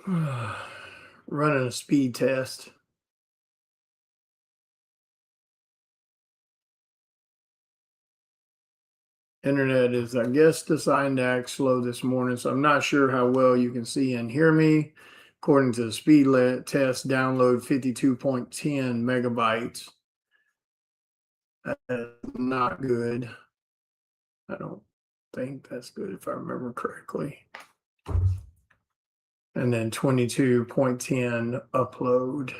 Running a speed test. Internet is, I guess, designed to act slow this morning, so I'm not sure how well you can see and hear me. According to the speed test, download 52.10 megabytes. That is not good. I don't think that's good if I remember correctly. And then 22.10 upload.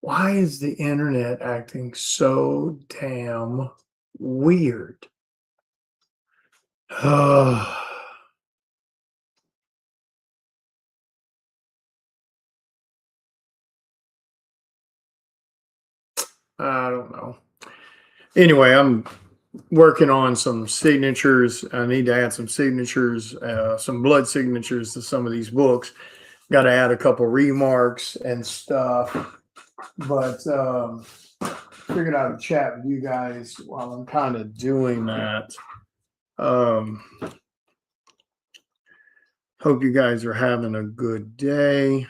Why is the internet acting so damn weird? I don't know. Anyway, I'm working on some signatures. I need to add some signatures, some blood signatures to some of these books. Got to add a couple remarks and stuff. But figured I'd chat with you guys while I'm kind of doing that. Hope you guys are having a good day.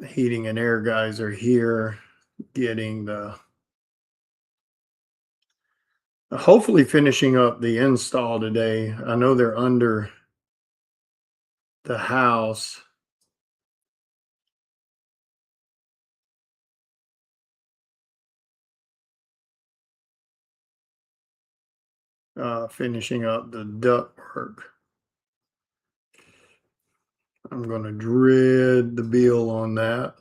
Heating and air guys are here getting the hopefully finishing up the install today. I know they're under the house. Finishing up the duct work. I'm going to dread the bill on that.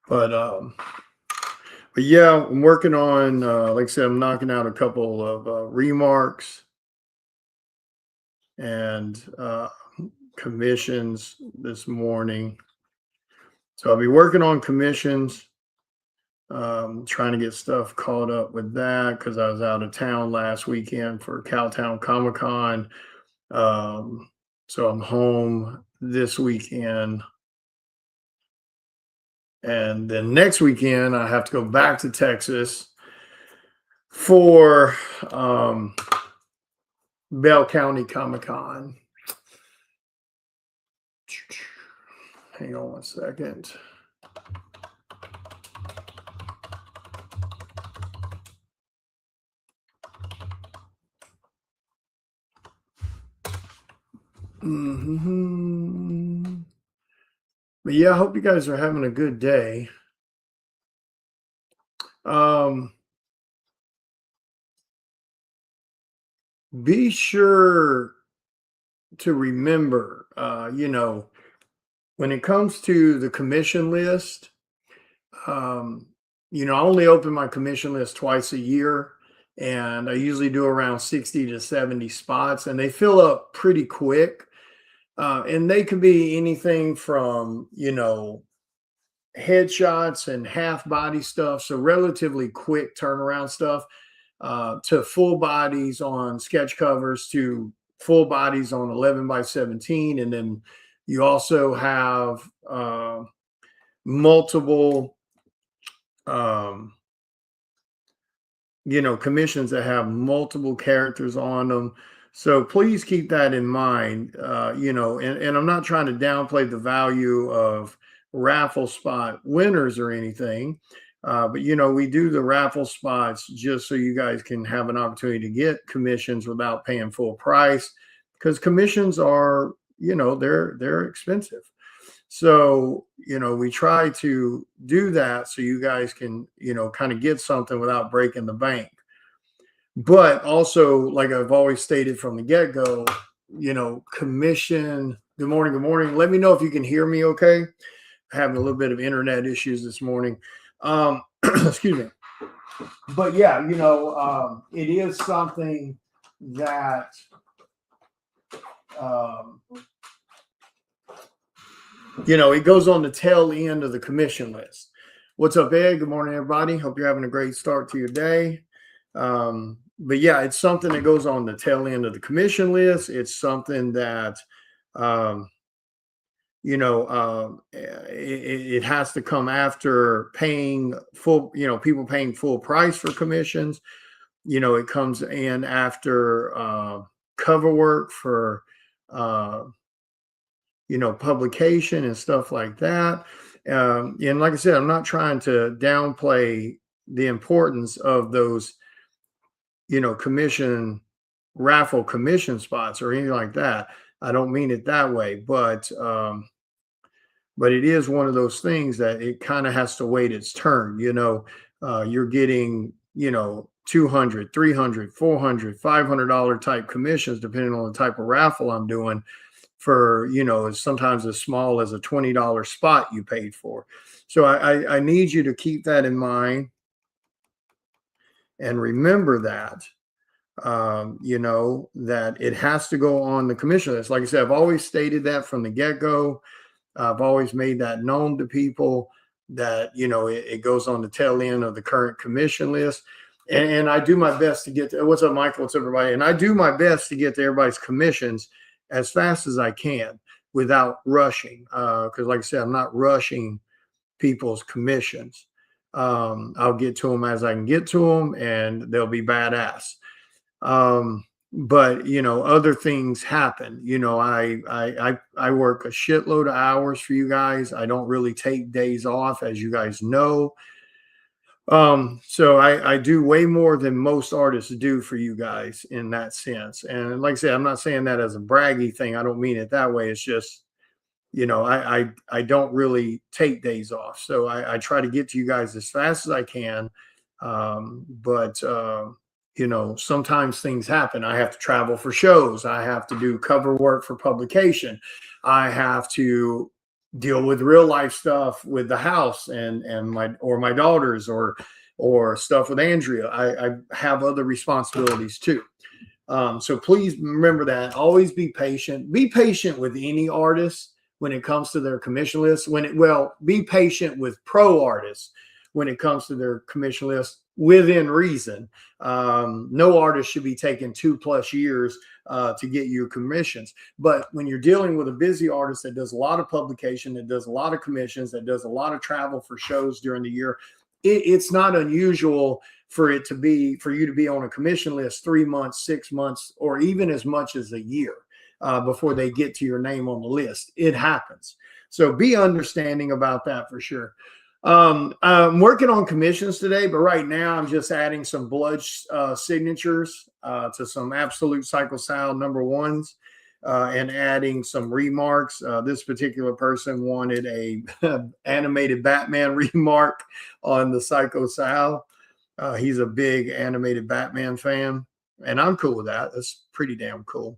But yeah, I'm working on, like I said, I'm knocking out a couple of remarks and commissions this morning. So I'll be working on commissions, trying to get stuff caught up with that because I was out of town last weekend for Cowtown Comic Con. So I'm home this weekend. And then next weekend, I have to go back to Texas for Bell County Comic Con. Hang on one second. But yeah, I hope you guys are having a good day. Be sure to remember, when it comes to the commission list, I only open my commission list twice a year, and I usually do around 60 to 70 spots, and they fill up pretty quick. And they can be anything from, headshots and half body stuff, so relatively quick turnaround stuff, to full bodies on sketch covers, to full bodies on 11 by 17. And then you also have multiple commissions that have multiple characters on them. So please keep that in mind. And I'm not trying to downplay the value of raffle spot winners or anything. But we do the raffle spots just so you guys can have an opportunity to get commissions without paying full price, because commissions are, they're expensive. So, we try to do that so you guys can, kind of get something without breaking the bank. But also, like I've always stated from the get go, commission. Good morning. Good morning. Let me know if you can hear me okay. Having a little bit of internet issues this morning. Excuse me. But yeah, it is something that it goes on the tail end of the commission list. What's up, Ed? Good morning, everybody. Hope you're having a great start to your day. But yeah, it's something that goes on the tail end of the commission list. It's something that it has to come after paying full, people paying full price for commissions. It comes in after cover work for, uh, publication and stuff like that. And like I said, I'm not trying to downplay the importance of those, commission raffle commission spots or anything like that. I don't mean it that way, but it is one of those things that it kind of has to wait its turn. You're getting, 200, 300, 400, $500 type commissions, depending on the type of raffle I'm doing for, sometimes as small as a $20 spot you paid for. So I need you to keep that in mind and remember that, that it has to go on the commission list. Like I said, I've always stated that from the get-go. I've always made that known to people that, it goes on the tail end of the current commission list. And I do my best to get to, what's up, Michael? What's up, everybody? And I do my best to get to everybody's commissions as fast as I can without rushing. Because like I said, I'm not rushing people's commissions. I'll get to them as I can get to them, and they'll be badass. But other things happen. I work a shitload of hours for you guys. I don't really take days off, as you guys know. So I do way more than most artists do for you guys in that sense. And like I said, I'm not saying that as a braggy thing. I don't mean it that way. It's just, I don't really take days off. So I try to get to you guys as fast as I can. But sometimes things happen. I have to travel for shows. I have to do cover work for publication. I have to deal with real life stuff with the house and my daughters or stuff with Andrea. I have other responsibilities too. So please remember that. Always be patient. Be patient with any artist when it comes to their commission list. Be patient with pro artists when it comes to their commission list within reason. No artist should be taking 2+ years to get you commissions. But when you're dealing with a busy artist that does a lot of publication, that does a lot of commissions, that does a lot of travel for shows during the year, it's not unusual for you to be on a commission list 3 months, 6 months, or even as much as a year before they get to your name on the list. It happens. So be understanding about that for sure. I'm working on commissions today, but right now I'm just adding some blood signatures to some Absolute Psycho Sal #1s and adding some remarks. This particular person wanted a animated Batman remark on the Psycho Sal. He's a big animated Batman fan, and I'm cool with that. That's pretty damn cool.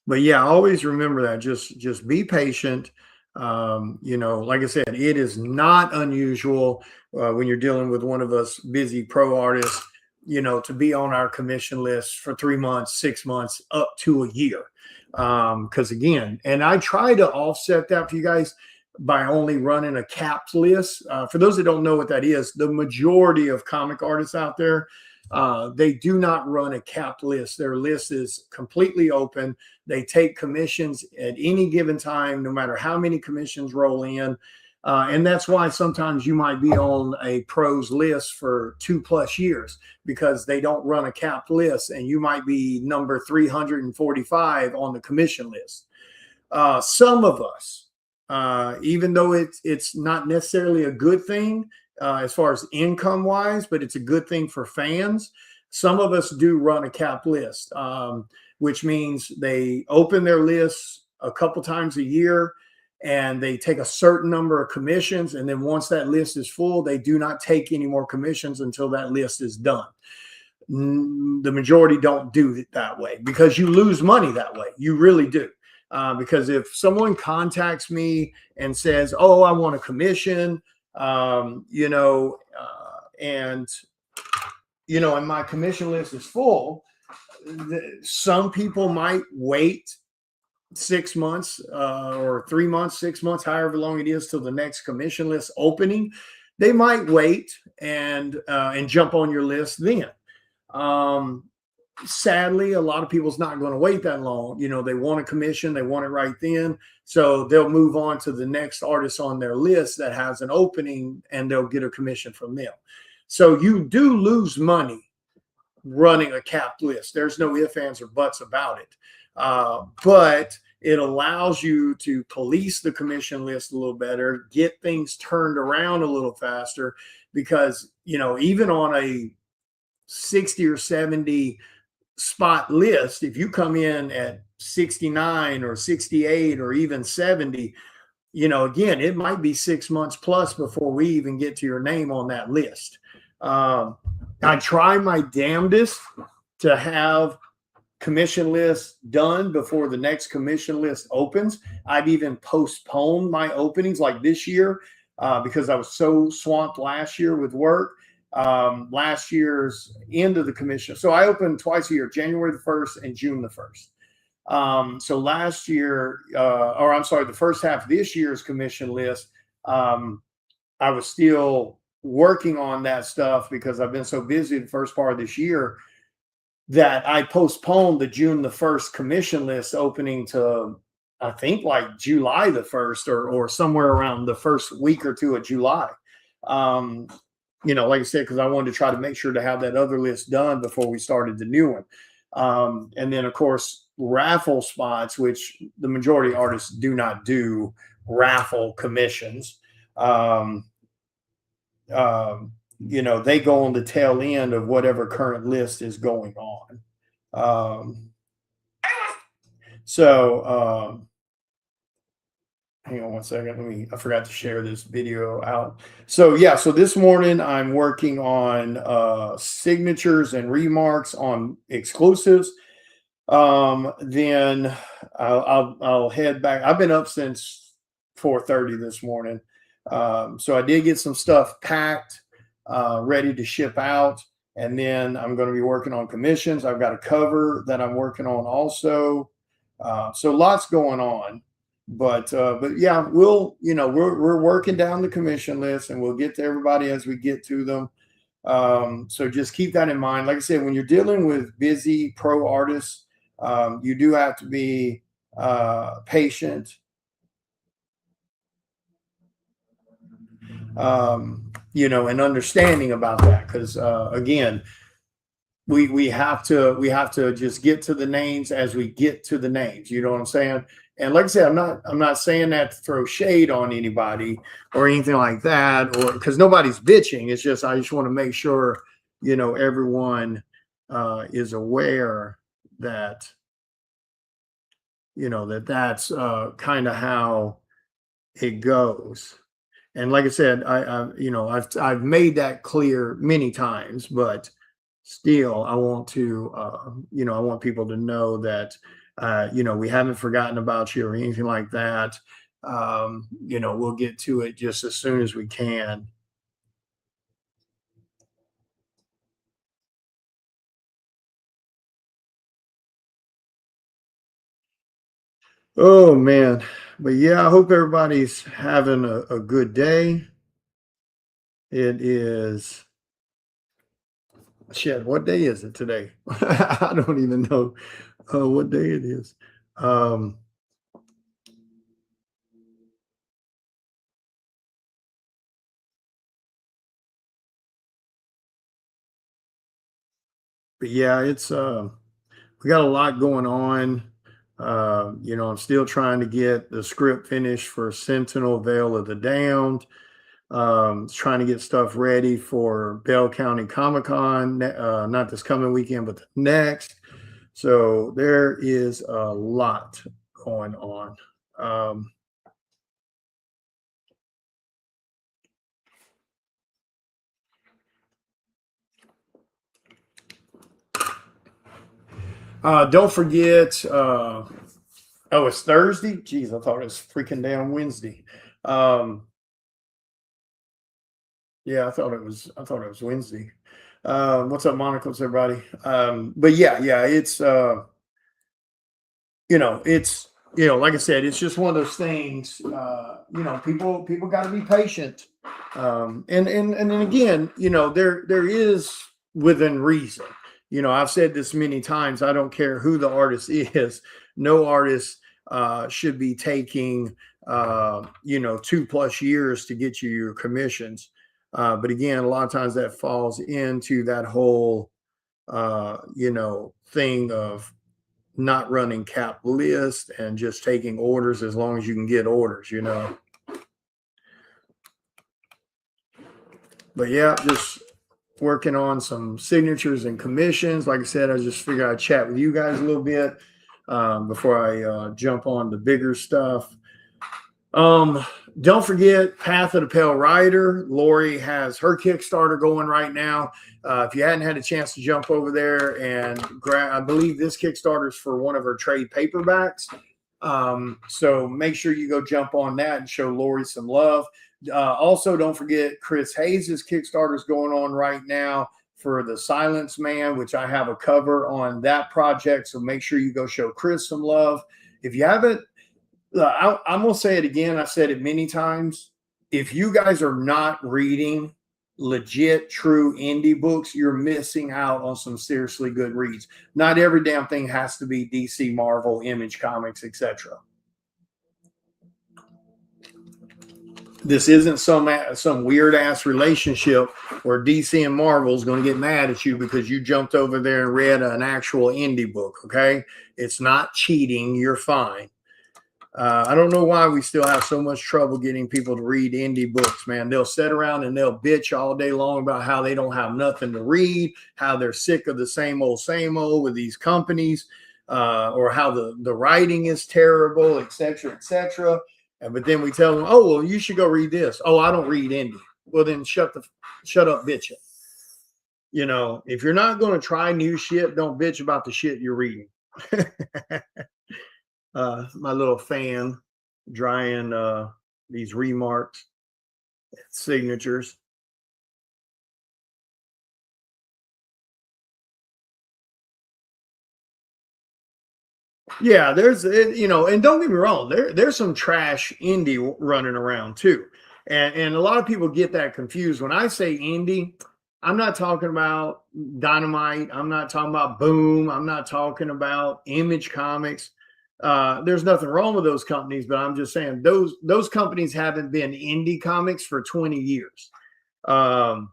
But yeah, always remember that. Just be patient. Like I said, it is not unusual when you're dealing with one of us busy pro artists, to be on our commission list for 3 months, 6 months, up to a year. Because again, and I try to offset that for you guys by only running a capped list. For those that don't know what that is, the majority of comic artists out there, they do not run a capped list. Their list is completely open. They take commissions at any given time, no matter how many commissions roll in. And that's why sometimes you might be on a pro's list for 2+ years because they don't run a capped list, and you might be number 345 on the commission list. Some of us, even though it's not necessarily a good thing, as far as income wise, but it's a good thing for fans. Some of us do run a cap list, which means they open their lists a couple times a year and they take a certain number of commissions. And then once that list is full, they do not take any more commissions until that list is done. The majority don't do it that way because you lose money that way. You really do. Because if someone contacts me and says, "Oh, I want a commission," and my commission list is full, some people might wait 6 months or 3 months, 6 months, however long it is till the next commission list opening. They might wait and jump on your list then. sadly, a lot of people's not going to wait that long. They want a commission, they want it right then. So they'll move on to the next artist on their list that has an opening, and they'll get a commission from them. So you do lose money running a capped list. There's no ifs, ands, or buts about it. But it allows you to police the commission list a little better, get things turned around a little faster, because, even on a 60 or 70 spot list, if you come in at 69 or 68 or even 70, again, it might be 6 months plus before we even get to your name on that list. I try my damnedest to have commission lists done before the next commission list opens. I've even postponed my openings like this year because I was so swamped last year with work. Last year's end of the commission. So I opened twice a year, January the 1st and June the 1st. So last year, the first half of this year's commission list, I was still working on that stuff because I've been so busy the first part of this year that I postponed the June the 1st commission list opening to, I think, like July the 1st or somewhere around the first week or two of July. Like I said, because I wanted to try to make sure to have that other list done before we started the new one. And then, of course, raffle spots, which the majority of artists do not do raffle commissions. They go on the tail end of whatever current list is going on. Hang on one second. I forgot to share this video out. So this morning I'm working on signatures and remarks on exclusives. Then I'll head back. I've been up since 4:30 this morning. So I did get some stuff packed, ready to ship out. And then I'm going to be working on commissions. I've got a cover that I'm working on also. So lots going on. But yeah, we're working down the commission list, and we'll get to everybody as we get to them. So just keep that in mind. Like I said, when you're dealing with busy pro artists, you do have to be patient. And understanding about that, because again, we have to just get to the names as we get to the names. You know what I'm saying? And like I said, I'm not saying that to throw shade on anybody or anything like that, or because nobody's bitching. It's just I just want to make sure everyone is aware that that's kind of how it goes. And like I said, I've made that clear many times, but still, I want to I want people to know that we haven't forgotten about you or anything like that. We'll get to it just as soon as we can. Oh man. But yeah, I hope everybody's having a good day. It is shit. What day is it today? I don't even know what day it is. But yeah, it's we got a lot going on. I'm still trying to get the script finished for Sentinel Veil of the Damned. Trying to get stuff ready for Bell County Comic-Con, not this coming weekend, but the next. So there is a lot going on. Don't forget, it's Thursday. Jeez, I thought it was freaking damn Wednesday. Yeah, I thought it was Wednesday. What's up, Monica? What's everybody? But yeah, it's it's like I said, it's just one of those things. People got to be patient. And then again, there is within reason. I've said this many times. I don't care who the artist is. No artist should be taking 2+ years to get you your commissions. But again, a lot of times that falls into that whole thing of not running cap list and just taking orders as long as you can get orders. But yeah, just working on some signatures and commissions. Like I said, I just figured I'd chat with you guys a little bit before I jump on the bigger stuff. Don't forget Path of the Pale Rider. Lori has her Kickstarter going right now. If you hadn't had a chance to jump over there and grab, I believe this Kickstarter is for one of her trade paperbacks. So make sure you go jump on that and show Lori some love. Also, don't forget Chris Hayes' Kickstarter is going on right now for The Silence Man, which I have a cover on that project. So make sure you go show Chris some love. If you haven't, I'm going to say it again. I said it many times. If you guys are not reading legit, true indie books, you're missing out on some seriously good reads. Not every damn thing has to be DC, Marvel, Image Comics, etc. This isn't some weird ass relationship where DC and Marvel is going to get mad at you because you jumped over there and read an actual indie book. Okay, it's not cheating. You're fine. I don't know why we still have so much trouble getting people to read indie books, man. They'll sit around and they'll bitch all day long about how they don't have nothing to read, how they're sick of the same old with these companies, or how the writing is terrible, etc., etc. But then we tell them, oh, well, you should go read this. Oh, I don't read indie. Well, then shut up, bitch. If you're not going to try new shit, don't bitch about the shit you're reading. My little fan drying these remarks, signatures. Yeah, there's and don't get me wrong, there's some trash indie running around too. And a lot of people get that confused. When I say indie, I'm not talking about Dynamite, I'm not talking about Boom, I'm not talking about Image Comics. There's nothing wrong with those companies, but I'm just saying those companies haven't been indie comics for 20 years. Indie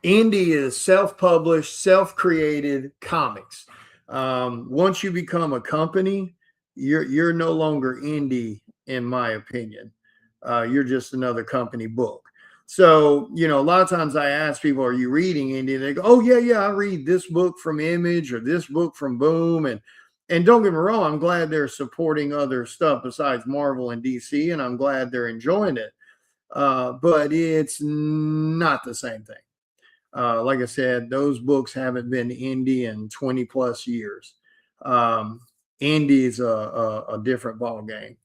is self-published, self-created comics. Once you become a company, you're no longer indie, in my opinion. You're just another company book. So, a lot of times I ask people, are you reading indie? They go, oh, yeah, I read this book from Image or this book from Boom. And don't get me wrong, I'm glad they're supporting other stuff besides Marvel and DC, and I'm glad they're enjoying it. But it's not the same thing. Like I said, those books haven't been indie in 20+ years. Indie is a different ball game.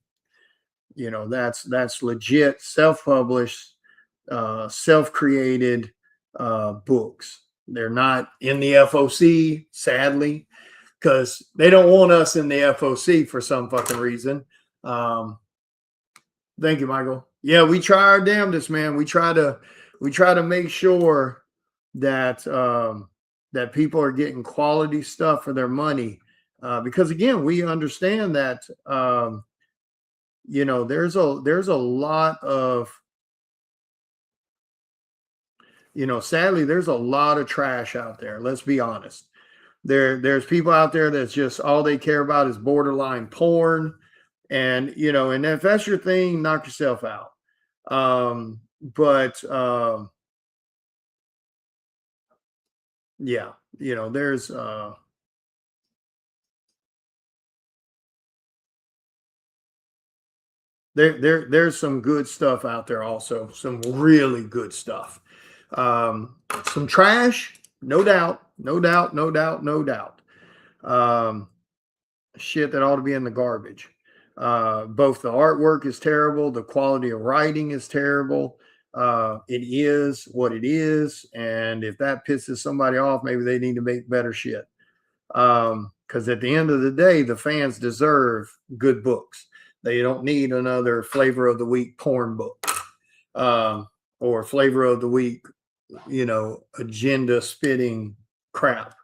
That's legit, self-published, self-created books. They're not in the FOC, sadly, because they don't want us in the FOC for some fucking reason. Thank you, Michael. Yeah, we try our damnedest, man. We try to make sure that that people are getting quality stuff for their money, because again, we understand that there's a lot of sadly there's a lot of trash out there. Let's be honest. There's people out there that's just all they care about is borderline porn, and and if that's your thing, knock yourself out. Yeah, there's some good stuff out there also, some really good stuff. Some trash, no doubt. Shit that ought to be in the garbage. Both the artwork is terrible, the quality of writing is terrible. It is what it is, and if that pisses somebody off, maybe they need to make better shit. Because at the end of the day, the fans deserve good books. They don't need another flavor of the week porn book, or flavor of the week, agenda spitting crap.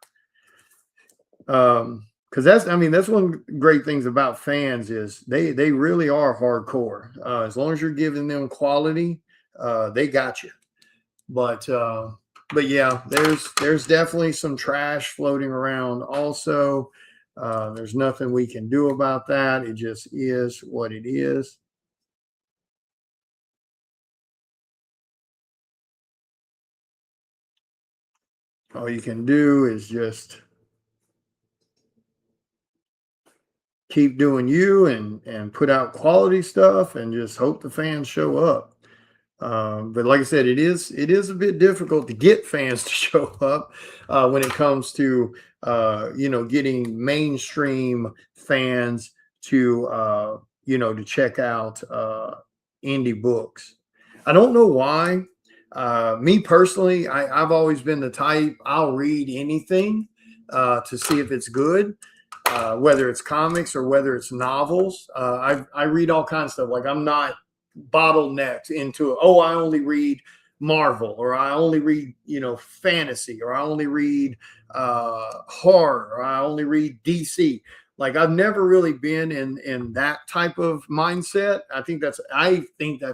Because that's, I mean, that's one of the great things about fans is they really are hardcore. As long as you're giving them quality, they got you. But yeah, there's definitely some trash floating around. Also, there's nothing we can do about that. It just is what it is. All you can do is just keep doing you and put out quality stuff and just hope the fans show up. But like I said, it is a bit difficult to get fans to show up when it comes to getting mainstream fans to to check out indie books. I don't know why. Me personally, I've always been the type I'll read anything to see if it's good. Whether it's comics or whether it's novels, I read all kinds of stuff. Like I'm not bottlenecked into I only read Marvel, or I only read fantasy, or I only read horror, or I only read DC. Like I've never really been in that type of mindset. I think that's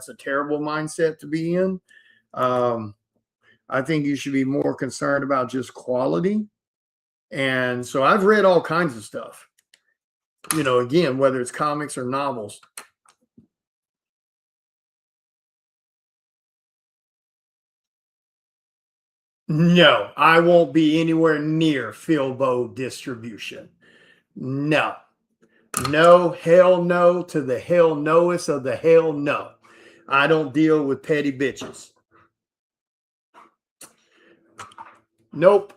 a terrible mindset to be in. um, I think you should be more concerned about just quality. And so I've read all kinds of stuff, again, whether it's comics or novels. No, I won't be anywhere near Philbo distribution. No, no, hell no to the hell noest of the hell no. I don't deal with petty bitches. Nope.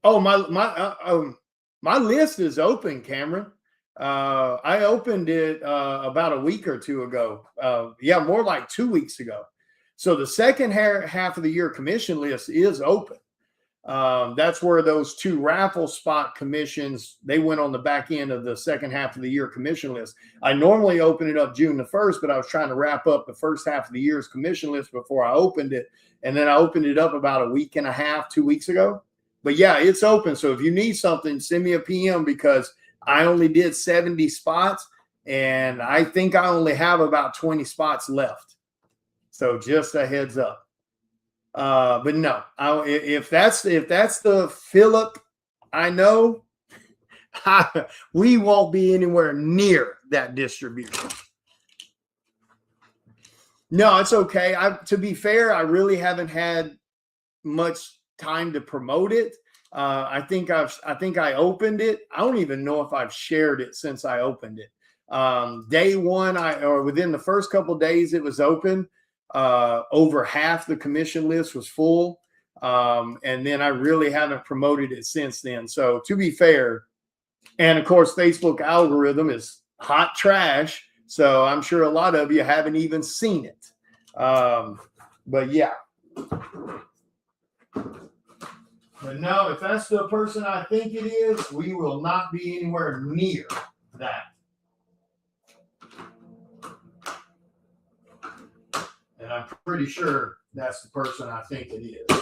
Oh, my list is open, Cameron. I opened it about a week or two ago. Yeah, more like 2 weeks ago. So the second half of the year commission list is open. That's where those two raffle spot commissions, they went on the back end of the second half of the year commission list. I normally open it up June the 1st, but I was trying to wrap up the first half of the year's commission list before I opened it. And then I opened it up about a week and a half, 2 weeks ago. But yeah, it's open. So if you need something, send me a PM, because I only did 70 spots and I think I only have about 20 spots left. So just a heads up. But no, if that's the Philip I know, we won't be anywhere near that distribution. No, it's okay. To be fair, I really haven't had much time to promote it. I think I opened it. I don't even know if I've shared it since I opened it. Day one, or within the first couple of days it was open, over half the commission list was full. And then I really haven't promoted it since then. So to be fair, and of course, Facebook algorithm is hot trash. So I'm sure a lot of you haven't even seen it. But yeah. But no, if that's the person I think it is, we will not be anywhere near that. And I'm pretty sure that's the person I think it is.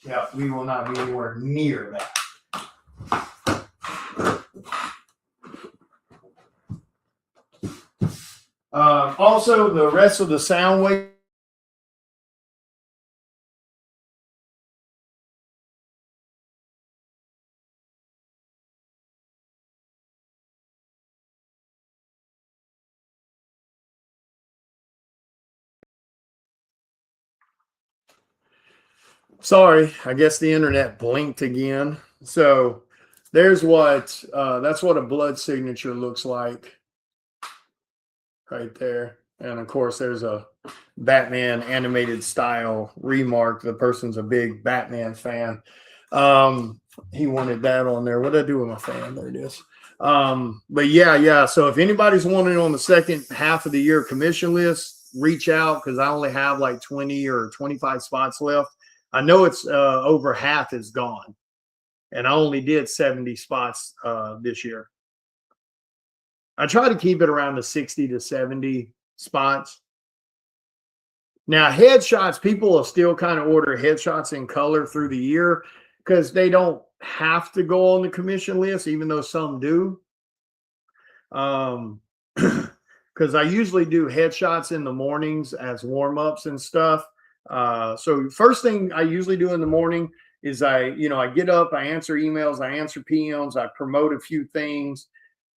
Yeah, we will not be anywhere near that. Also, the rest of the sound wave. Sorry, I guess the internet blinked again. So there's that's what a blood signature looks like right there. And of course, there's a Batman animated style remark. The person's a big Batman fan. He wanted that on there. What did I do with my fan? There it is. But yeah. So if anybody's wanting on the second half of the year commission list, reach out, because I only have like 20 or 25 spots left. I know it's over half is gone, and I only did 70 spots this year. I try to keep it around the 60 to 70 spots. Now, headshots, people will still kind of order headshots in color through the year because they don't have to go on the commission list, even though some do. Because I usually do headshots in the mornings as warm-ups and stuff. So first thing I usually do in the morning is I get up, I answer emails, I answer PMs, I promote a few things.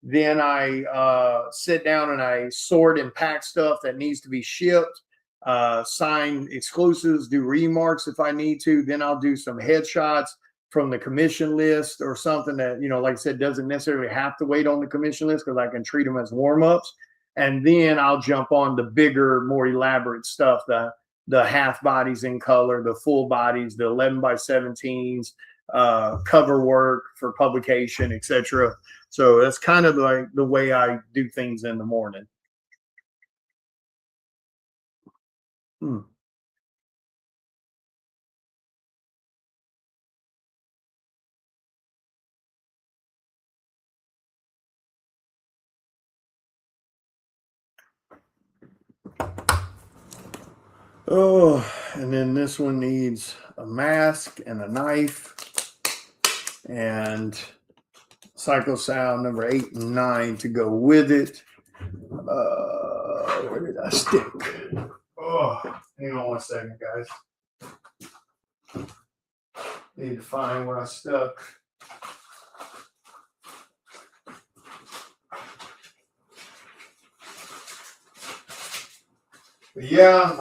Then I sit down and I sort and pack stuff that needs to be shipped, sign exclusives, do remarks if I need to. Then I'll do some headshots from the commission list or something that, like I said, doesn't necessarily have to wait on the commission list because I can treat them as warm-ups. And then I'll jump on the bigger, more elaborate stuff, the half bodies in color, the full bodies, the 11x17s, cover work for publication, etc. So that's kind of like the way I do things in the morning. Oh, and then this one needs a mask and a knife and Cyclosal number 8 and 9 to go with it. Where did I stick? Oh, hang on 1 second, guys. Need to find where I stuck. But yeah,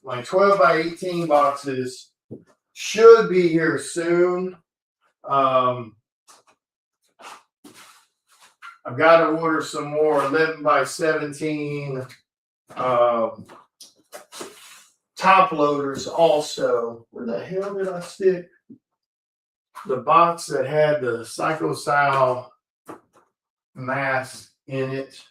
my 12x18 boxes should be here soon. I've got to order some more 11x17 top loaders also. Where the hell did I stick the box that had the Cyclosal mask in it?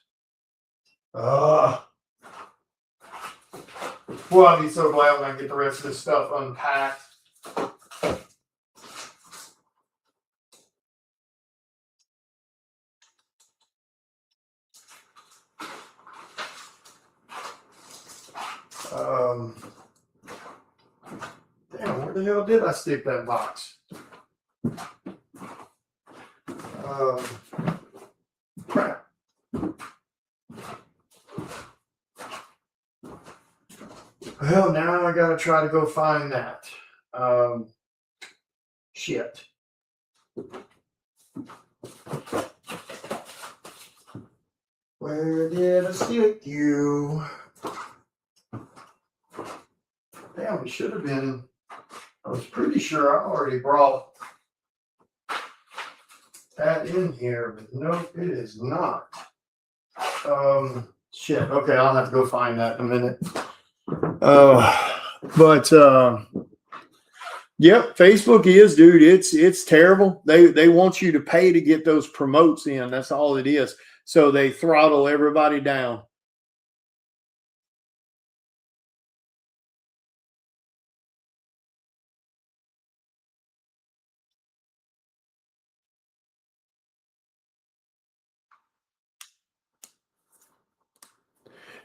Well, I'll be so glad when I get the rest of this stuff unpacked. Damn, where the hell did I stick that box? Crap. Well, now I gotta try to go find that. Shit. Where did I stick you? Damn, it should have been. I was pretty sure I already brought that in here, but no, it is not. Shit. Okay, I'll have to go find that in a minute. Yep, Facebook is, dude. It's terrible. They want you to pay to get those promotes in. That's all it is. So they throttle everybody down.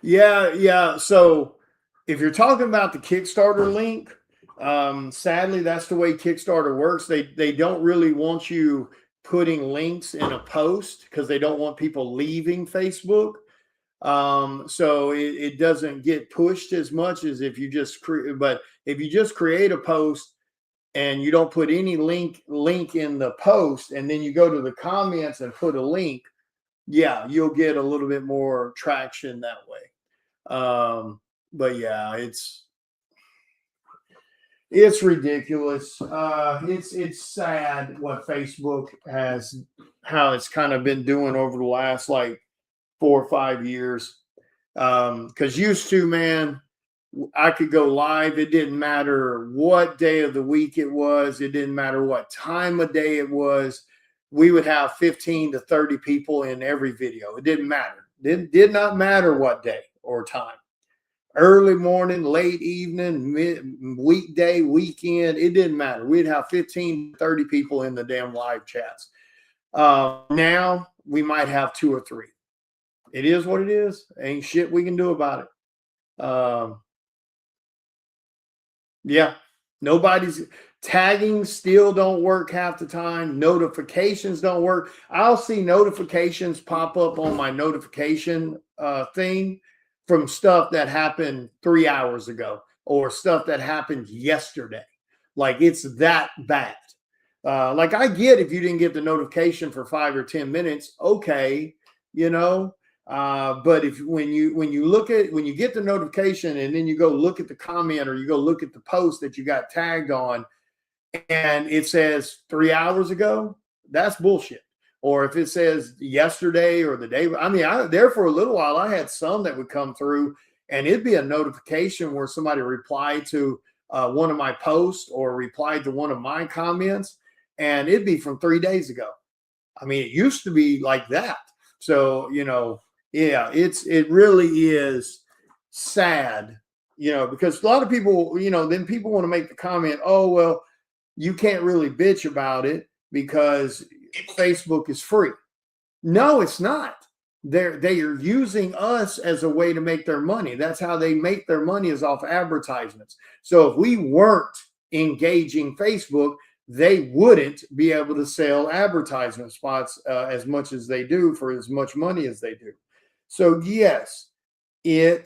Yeah. So if you're talking about the Kickstarter link, sadly, that's the way Kickstarter works. They don't really want you putting links in a post because they don't want people leaving Facebook. So it doesn't get pushed as much as if you just but if you just create a post and you don't put any link in the post and then you go to the comments and put a link, yeah, you'll get a little bit more traction that way. But yeah, it's ridiculous. It's sad what Facebook has, how it's kind of been doing over the last like 4 or 5 years. Because used to, man, I could go live. It didn't matter what day of the week it was. It didn't matter what time of day it was. We would have 15 to 30 people in every video. It didn't matter. It did not matter what day or time. Early morning, late evening, weekday, weekend, it didn't matter. We'd have 15, 30 people in the damn live chats. Now we might have 2 or 3. It is what it is. Ain't shit we can do about it. Yeah. Nobody's tagging still don't work half the time. Notifications don't work. I'll see notifications pop up on my notification thing from stuff that happened 3 hours ago or stuff that happened yesterday. Like it's that bad. Like I get if you didn't get the notification for 5 or 10 minutes, okay, you know. But if when you look at when you get the notification and then you go look at the comment or you go look at the post that you got tagged on and it says 3 hours ago, that's bullshit. Or if it says yesterday or the day, I mean, there for a little while, I had some that would come through and it'd be a notification where somebody replied to one of my posts or replied to one of my comments, and it'd be from 3 days ago. I mean, it used to be like that. So, yeah, it really is sad, because a lot of people, then people want to make the comment, oh, well, you can't really bitch about it because Facebook is free. No, it's not. They are using us as a way to make their money. That's how they make their money, is off advertisements. So if we weren't engaging Facebook, they wouldn't be able to sell advertisement spots as much as they do for as much money as they do. So yes, they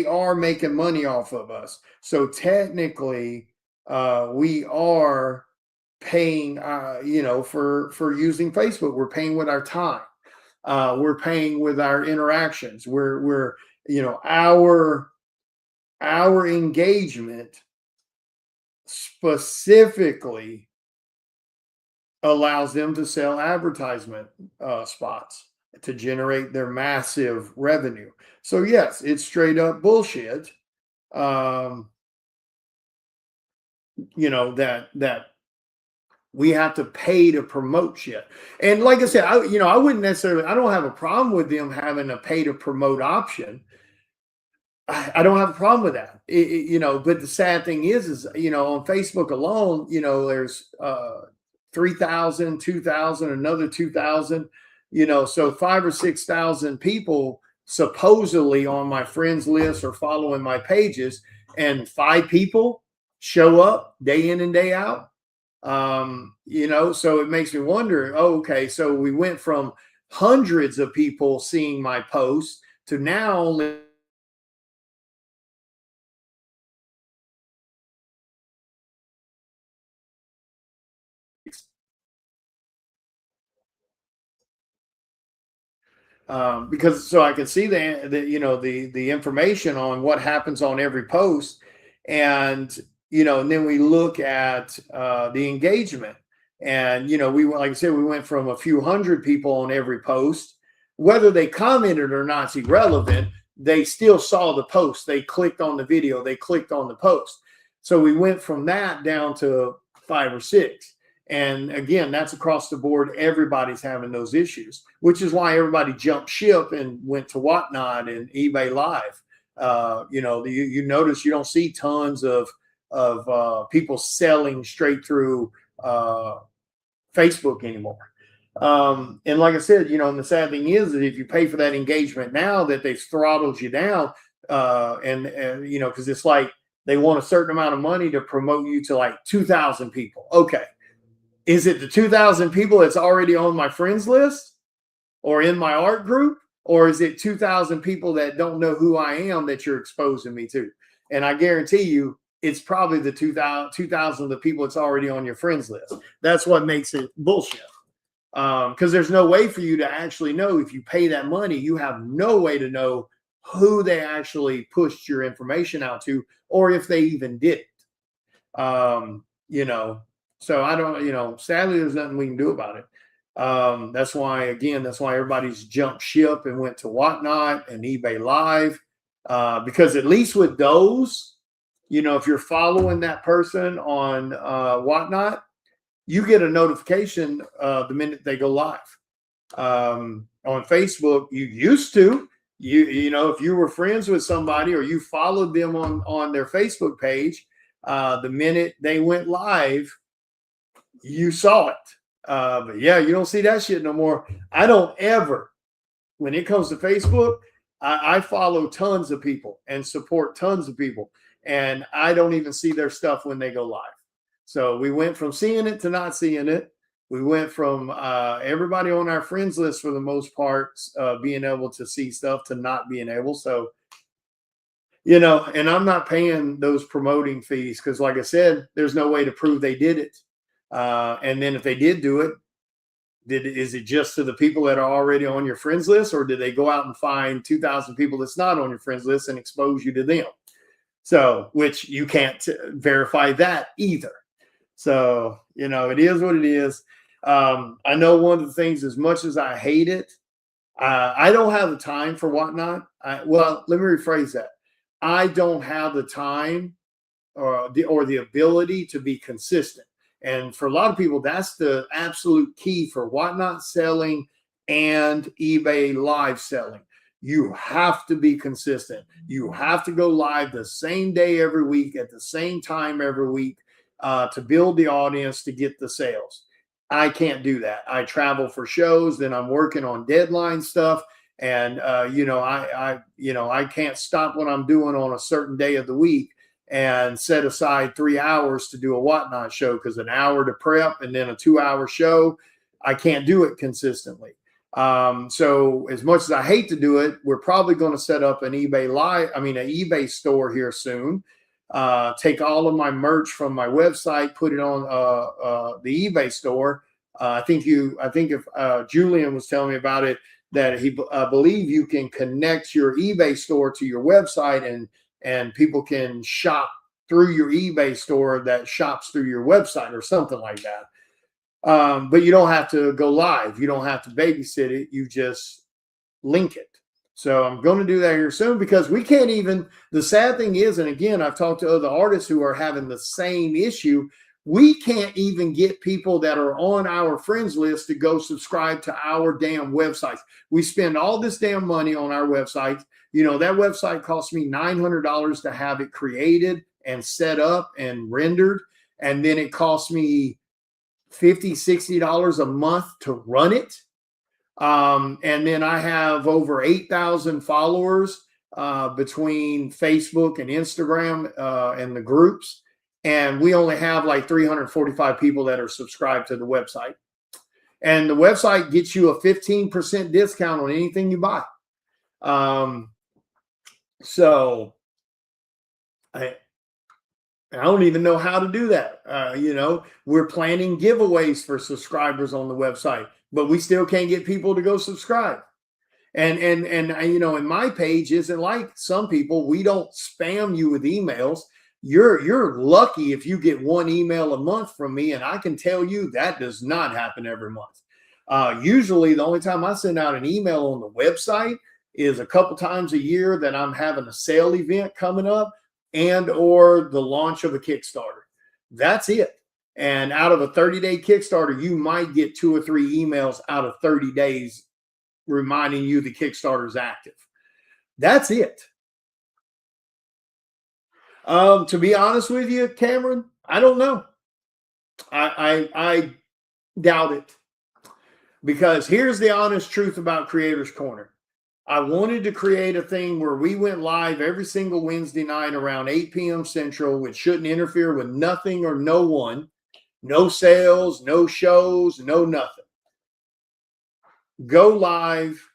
are making money off of us. So technically, we are paying, for using Facebook. We're paying with our time. We're paying with our interactions. We're our engagement specifically allows them to sell advertisement spots to generate their massive revenue. So yes, it's straight up bullshit. That we have to pay to promote shit. And like I said, I wouldn't necessarily, I don't have a problem with them having a pay to promote option. I don't have a problem with that. But the sad thing is on Facebook alone, there's 3,000, 2,000, another 2,000, so 5,000 or 6,000 people supposedly on my friends list or following my pages, and 5 people show up day in and day out. So it makes me wonder, okay, so we went from hundreds of people seeing my posts to now only because so I can see the information on what happens on every post, and and then we look at the engagement, and we like I said, we went from a few hundred people on every post. Whether they commented or not is irrelevant. They still saw the post. They clicked on the video. They clicked on the post. So we went from that down to 5 or 6. And again, that's across the board. Everybody's having those issues, which is why everybody jumped ship and went to Whatnot and eBay Live. You notice you don't see tons of people selling straight through Facebook anymore. And like I said, and the sad thing is that if you pay for that engagement now, that they've throttled you down, and because it's like they want a certain amount of money to promote you to like 2,000 people. Okay. Is it the 2,000 people that's already on my friends list or in my art group? Or is it 2,000 people that don't know who I am that you're exposing me to? And I guarantee you, it's probably the 2,000 of the people that's already on your friends list. That's what makes it bullshit. Because there's no way for you to actually know. If you pay that money, you have no way to know who they actually pushed your information out to, or if they even did it. So I don't, sadly, there's nothing we can do about it. That's why everybody's jumped ship and went to Whatnot and eBay Live, because at least with those, if you're following that person on Whatnot, you get a notification the minute they go live. On Facebook, you used to, if you were friends with somebody or you followed them on their Facebook page, the minute they went live, you saw it. But yeah, you don't see that shit no more. I don't ever, when it comes to Facebook, I follow tons of people and support tons of people, and I don't even see their stuff when they go live. So we went from seeing it to not seeing it. We went from everybody on our friends list for the most part being able to see stuff to not being able. So, you know, and I'm not paying those promoting fees because, like I said, there's no way to prove they did it. And then if they did do it, is it just to the people that are already on your friends list, or did they go out and find 2,000 people that's not on your friends list and expose you to them? So, which you can't verify that either. So, you know, it is what it is. I know one of the things, as much as I hate it, I don't have the time for Whatnot. Well, let me rephrase that. I don't have the time or the ability to be consistent. And for a lot of people, that's the absolute key for Whatnot selling and eBay live selling. You have to be consistent. You have to go live the same day every week at the same time every week to build the audience to get the sales. I can't do that. I travel for shows, then I'm working on deadline stuff. And you know, I can't stop what I'm doing on a certain day of the week and set aside 3 hours to do a Whatnot show, because an hour to prep and then a 2-hour show, I can't do it consistently. So as much as I hate to do it, we're probably going to set up an eBay store here soon. Take all of my merch from my website, put it on the eBay store. I think if Julian was telling me about it, that he believe you can connect your eBay store to your website, and people can shop through your eBay store that shops through your website or something like that. But you don't have to go live. You don't have to babysit it. You just link it. So I'm going to do that here soon, because we can't even, the sad thing is, and again, I've talked to other artists who are having the same issue. We can't even get people that are on our friends list to go subscribe to our damn websites. We spend all this damn money on our websites. You know, that website cost me $900 to have it created and set up and rendered. And then it cost me $50, $60 a month to run it. And then I have over 8,000 followers between Facebook and Instagram and the groups. And we only have like 345 people that are subscribed to the website. And the website gets you a 15% discount on anything you buy. So I don't even know how to do that. You know, we're planning giveaways for subscribers on the website, but we still can't get people to go subscribe. And you know, and my page isn't like some people. We don't spam you with emails. You're lucky if you get one email a month from me, and I can tell you that does not happen every month. Usually the only time I send out an email on the website is a couple times a year that I'm having a sale event coming up and or the launch of a Kickstarter. That's it. And out of a 30-day Kickstarter, you might get 2 or 3 emails out of 30 days reminding you the Kickstarter is active. That's it. To be honest with you, Cameron, I don't know. I doubt it, because here's the honest truth about Creators Corner. I wanted to create a thing where we went live every single Wednesday night around 8 p.m. Central, which shouldn't interfere with nothing or no one, no sales, no shows, no nothing. Go live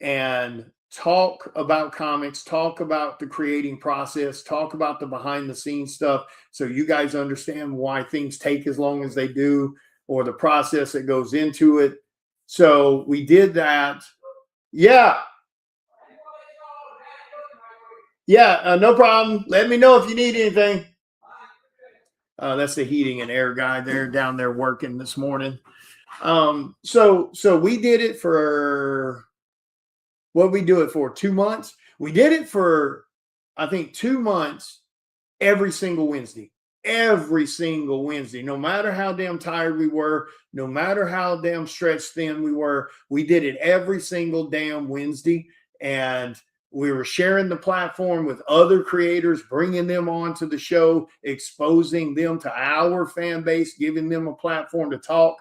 and talk about comics, talk about the creating process, talk about the behind the scenes stuff, so you guys understand why things take as long as they do, or the process that goes into it. So we did that. Yeah. Yeah, no problem. Let me know if you need anything. That's the heating and air guy there down there working this morning. So we did it for, what we do it for, 2 months. We did it for, I think, 2 months, every single Wednesday, no matter how damn tired we were, no matter how damn stretched thin we were, we did it every single damn Wednesday. And we were sharing the platform with other creators, bringing them onto the show, exposing them to our fan base, giving them a platform to talk.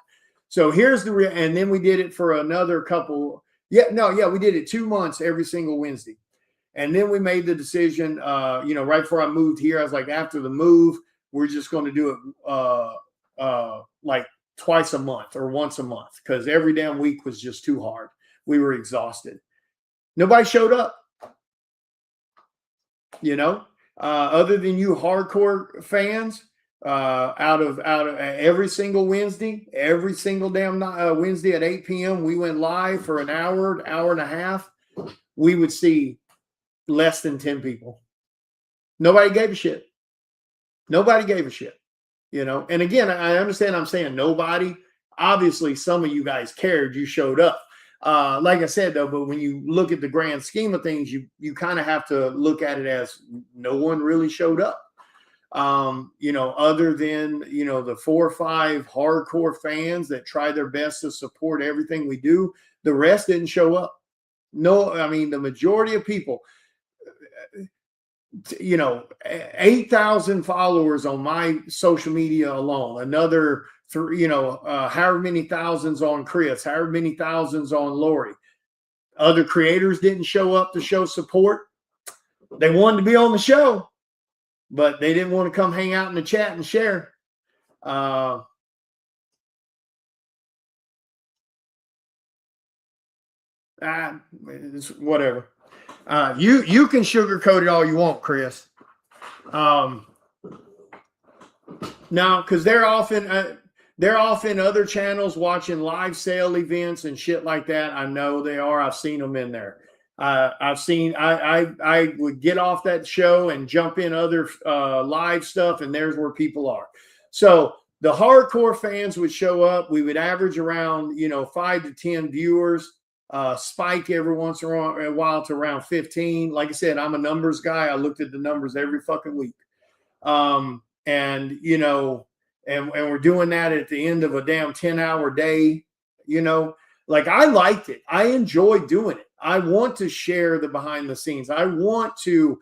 So here's the and then we did it for another couple. We did it 2 months every single Wednesday. And then we made the decision, right before I moved here, I was like, after the move, we're just going to do it like twice a month or once a month, because every damn week was just too hard. We were exhausted. Nobody showed up, other than you hardcore fans. Out of every single Wednesday, every single damn Wednesday at 8 p.m., we went live for an hour and a half. We would see less than 10 people. Nobody gave a shit. Nobody gave a shit, And again, I understand I'm saying nobody. Obviously, some of you guys cared. You showed up. Like I said, though, but when you look at the grand scheme of things, you kind of have to look at it as no one really showed up. Other than, the 4 or 5 hardcore fans that try their best to support everything we do, the rest didn't show up. No, I mean, the majority of people, 8,000 followers on my social media alone, another, however many thousands on Chris, however many thousands on Lori. Other creators didn't show up to show support. They wanted to be on the show, but they didn't want to come hang out in the chat and share. It's whatever. You can sugarcoat it all you want, Chris. No, because they're often other channels watching live sale events and shit like that. I know they are. I've seen them in there. I would get off that show and jump in other live stuff, and there's where people are. So the hardcore fans would show up. We would average around 5 to 10 viewers, spike every once in a while to around 15. Like I said, I'm a numbers guy. I looked at the numbers every fucking week. And we're doing that at the end of a damn 10-hour day. Like, I liked it. I enjoyed doing it. I want to share the behind the scenes. I want to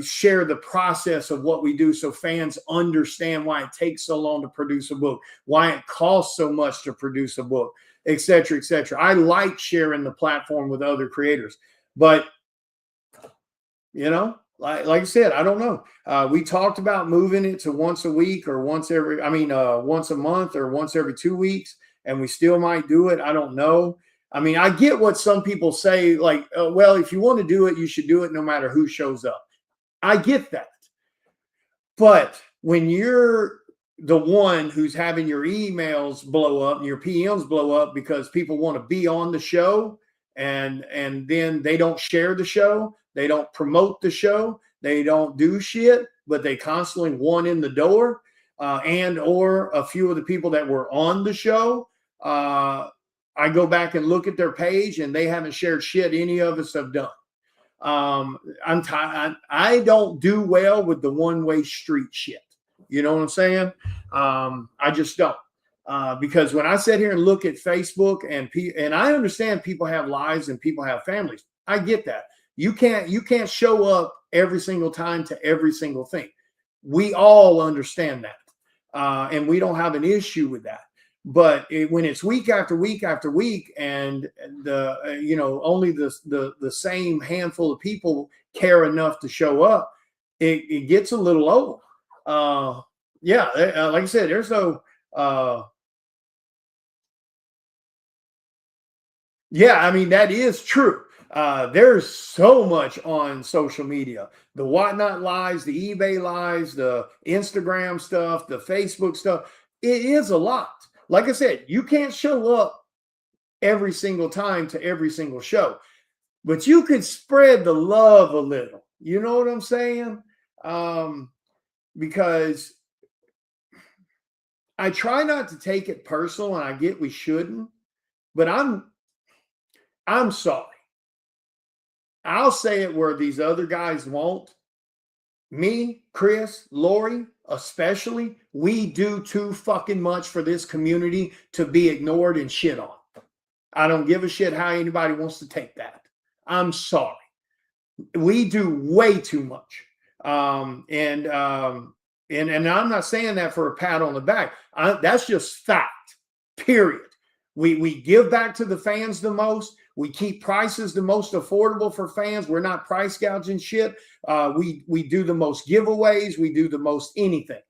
share the process of what we do so fans understand why it takes so long to produce a book, why it costs so much to produce a book, et cetera, et cetera. I like sharing the platform with other creators. But, like I said, I don't know. We talked about moving it to once a week or once a month or once every 2 weeks, and we still might do it. I don't know. I mean, I get what some people say, like, well, if you want to do it, you should do it no matter who shows up. I get that. But when you're the one who's having your emails blow up and your PMs blow up because people want to be on the show, and then they don't share the show, they don't promote the show, they don't do shit, but they constantly want in the door, and or a few of the people that were on the show, I go back and look at their page and they haven't shared shit any of us have done. I don't do well with the one-way street shit. You know what I'm saying? I just don't. Because when I sit here and look at Facebook and I understand people have lives and people have families. I get that. You can't show up every single time to every single thing. We all understand that. And we don't have an issue with that. But when it's week after week after week, and only the same handful of people care enough to show up, it gets a little old. Like I said, there's no. I mean, that is true. There's so much on social media. The Whatnot lives, the eBay lives, the Instagram stuff, the Facebook stuff. It is a lot. Like I said, you can't show up every single time to every single show, but you can spread the love a little. You know what I'm saying? Because I try not to take it personal, and I get we shouldn't, but I'm sorry. I'll say it where these other guys won't. Me, Chris, Lori, especially, we do too fucking much for this community to be ignored and shit on. I don't give a shit how anybody wants to take that. I'm sorry. We do way too much. And I'm not saying that for a pat on the back. That's just fact, period. We give back to the fans the most. We keep prices the most affordable for fans. We're not price gouging shit. We do the most giveaways. We do the most anything.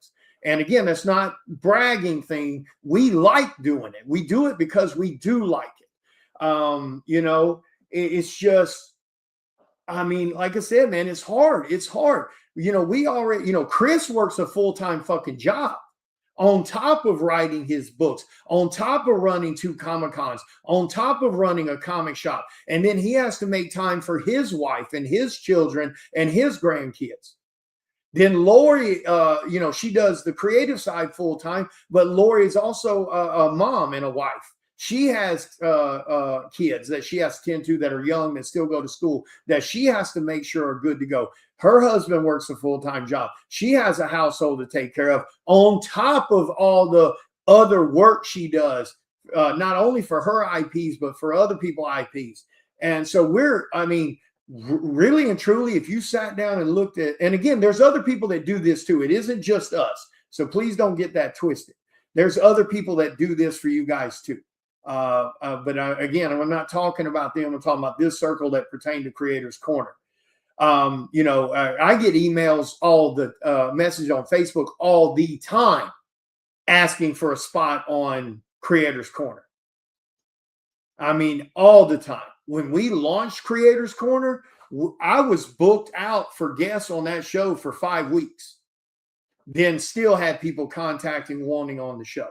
And again, that's not bragging thing. We like doing it. We do it because we do like it. You know, it's just, I mean, like I said, man, it's hard. It's hard. You know, we already, you know, Chris works a full-time fucking job on top of writing his books, on top of running 2 Comic-Cons, on top of running a comic shop. And then he has to make time for his wife and his children and his grandkids. Then Lori, you know, she does the creative side full time, but Lori is also a mom and a wife. She has kids that she has to tend to that are young, that still go to school, that she has to make sure are good to go. Her husband works a full-time job. She has a household to take care of on top of all the other work she does, not only for her IPs, but for other people IPs. And so we're, I mean, really and truly, if you sat down and looked at, and again, there's other people that do this too. It isn't just us. So please don't get that twisted. There's other people that do this for you guys too. Again, I'm not talking about them. I'm talking about this circle that pertain to Creators Corner. You know, I get emails, all the message on Facebook all the time asking for a spot on Creators Corner. I mean, all the time. When we launched Creators Corner, I was booked out for guests on that show for 5 weeks. Then still had people contacting, wanting on the show.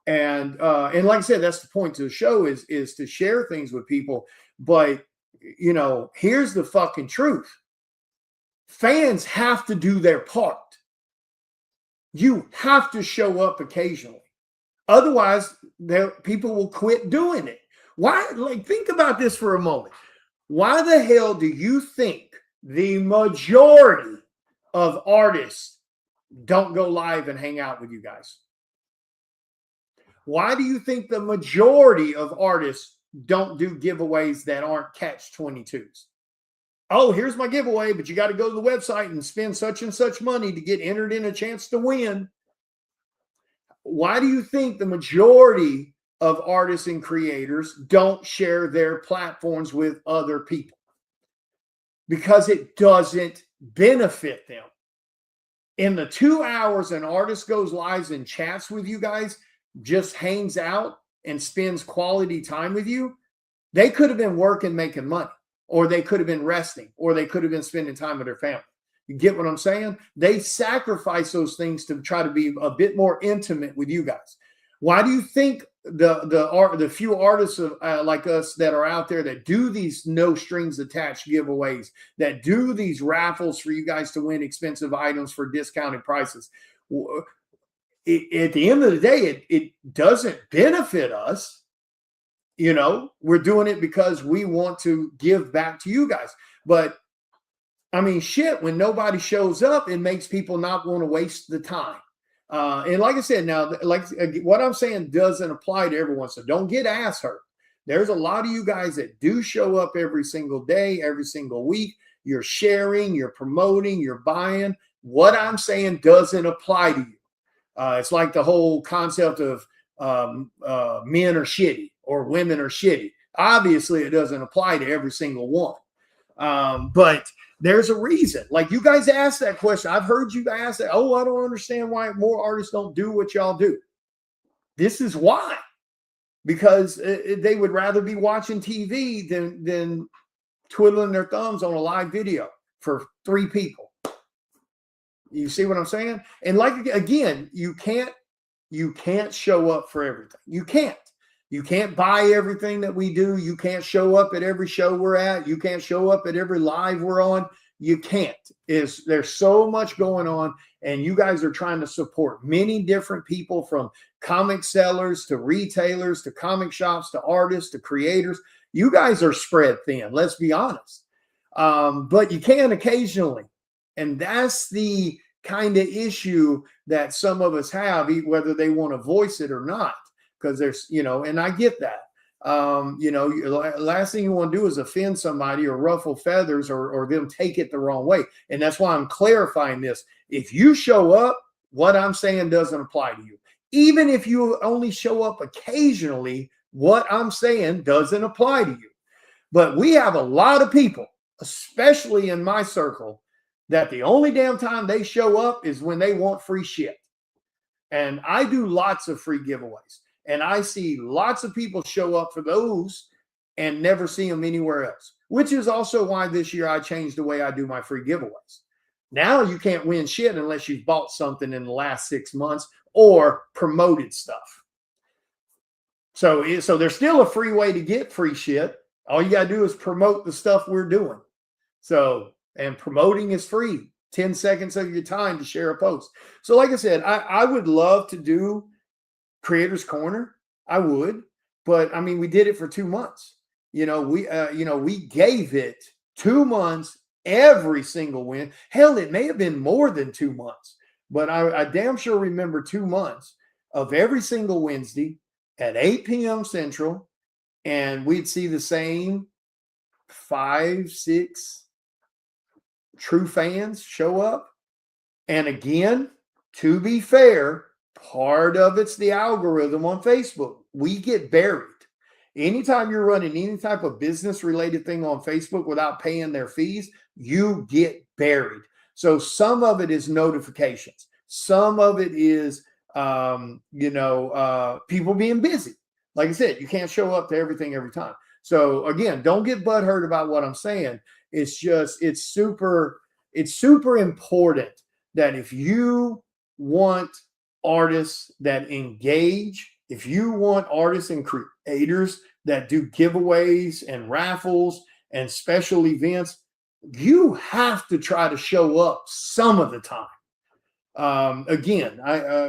And like I said, that's the point to the show is to share things with people. But, you know, here's the fucking truth. Fans have to do their part. You have to show up occasionally. Otherwise, people will quit doing it. Why? Like, think about this for a moment. Why the hell do you think the majority of artists don't go live and hang out with you guys? Why do you think the majority of artists don't do giveaways that aren't catch-22s? Oh, here's my giveaway, but you got to go to the website and spend such and such money to get entered in a chance to win. Why do you think the majority of artists and creators don't share their platforms with other people? Because it doesn't benefit them. In the 2 hours an artist goes live and chats with you guys, just hangs out and spends quality time with you, they could have been working, making money, or they could have been resting, or they could have been spending time with their family. You get what I'm saying? They sacrifice those things to try to be a bit more intimate with you guys. Why do you think the few artists like us that are out there that do these no strings attached giveaways, that do these raffles for you guys to win expensive items for discounted prices, at the end of the day, it doesn't benefit us. You know, we're doing it because we want to give back to you guys. But I mean, shit, when nobody shows up, it makes people not want to waste the time. And like I said, now, like what I'm saying doesn't apply to everyone. So don't get ass hurt. There's a lot of you guys that do show up every single day, every single week. You're sharing, you're promoting, you're buying. What I'm saying doesn't apply to you. It's like the whole concept of men are shitty or women are shitty. Obviously, it doesn't apply to every single one. But there's a reason. Like, you guys asked that question. I've heard you ask that. Oh, I don't understand why more artists don't do what y'all do. This is why. Because they would rather be watching TV than twiddling their thumbs on a live video for 3 people. You see what I'm saying? And like, again, you can't show up for everything. You can't buy everything that we do. You can't show up at every show we're at. You can't show up at every live we're on. You can't. There's so much going on, and you guys are trying to support many different people, from comic sellers to retailers to comic shops to artists to creators. You guys are spread thin, let's be honest. But you can occasionally. And that's the kind of issue that some of us have, whether they want to voice it or not, because there's, you know, and I get that. You know, last thing you want to do is offend somebody or ruffle feathers or them take it the wrong way. And that's why I'm clarifying this. If you show up, what I'm saying doesn't apply to you. Even if you only show up occasionally, what I'm saying doesn't apply to you. But we have a lot of people, especially in my circle, that the only damn time they show up is when they want free shit. And I do lots of free giveaways. And I see lots of people show up for those and never see them anywhere else, which is also why this year I changed the way I do my free giveaways. Now you can't win shit unless you've bought something in the last 6 months or promoted stuff. So there's still a free way to get free shit. All you got to do is promote the stuff we're doing. So, and promoting is free. 10 seconds of your time to share a post. So like I said, I would love to do Creators Corner. I would, but I mean, we did it for 2 months. We gave it 2 months, every single win. Hell, it may have been more than 2 months, but I damn sure remember 2 months of every single Wednesday at 8 p.m. Central. And we'd see the same 5, 6 true fans show up. And again, to be fair, part of it's the algorithm on Facebook. We get buried. Anytime you're running any type of business related thing on Facebook without paying their fees, you get buried. So some of it is notifications. Some of it is, people being busy. Like I said, you can't show up to everything every time. So again, don't get butthurt about what I'm saying. It's just, it's super important that if you want artists that engage, if you want artists and creators that do giveaways and raffles and special events, you have to try to show up some of the time. Again,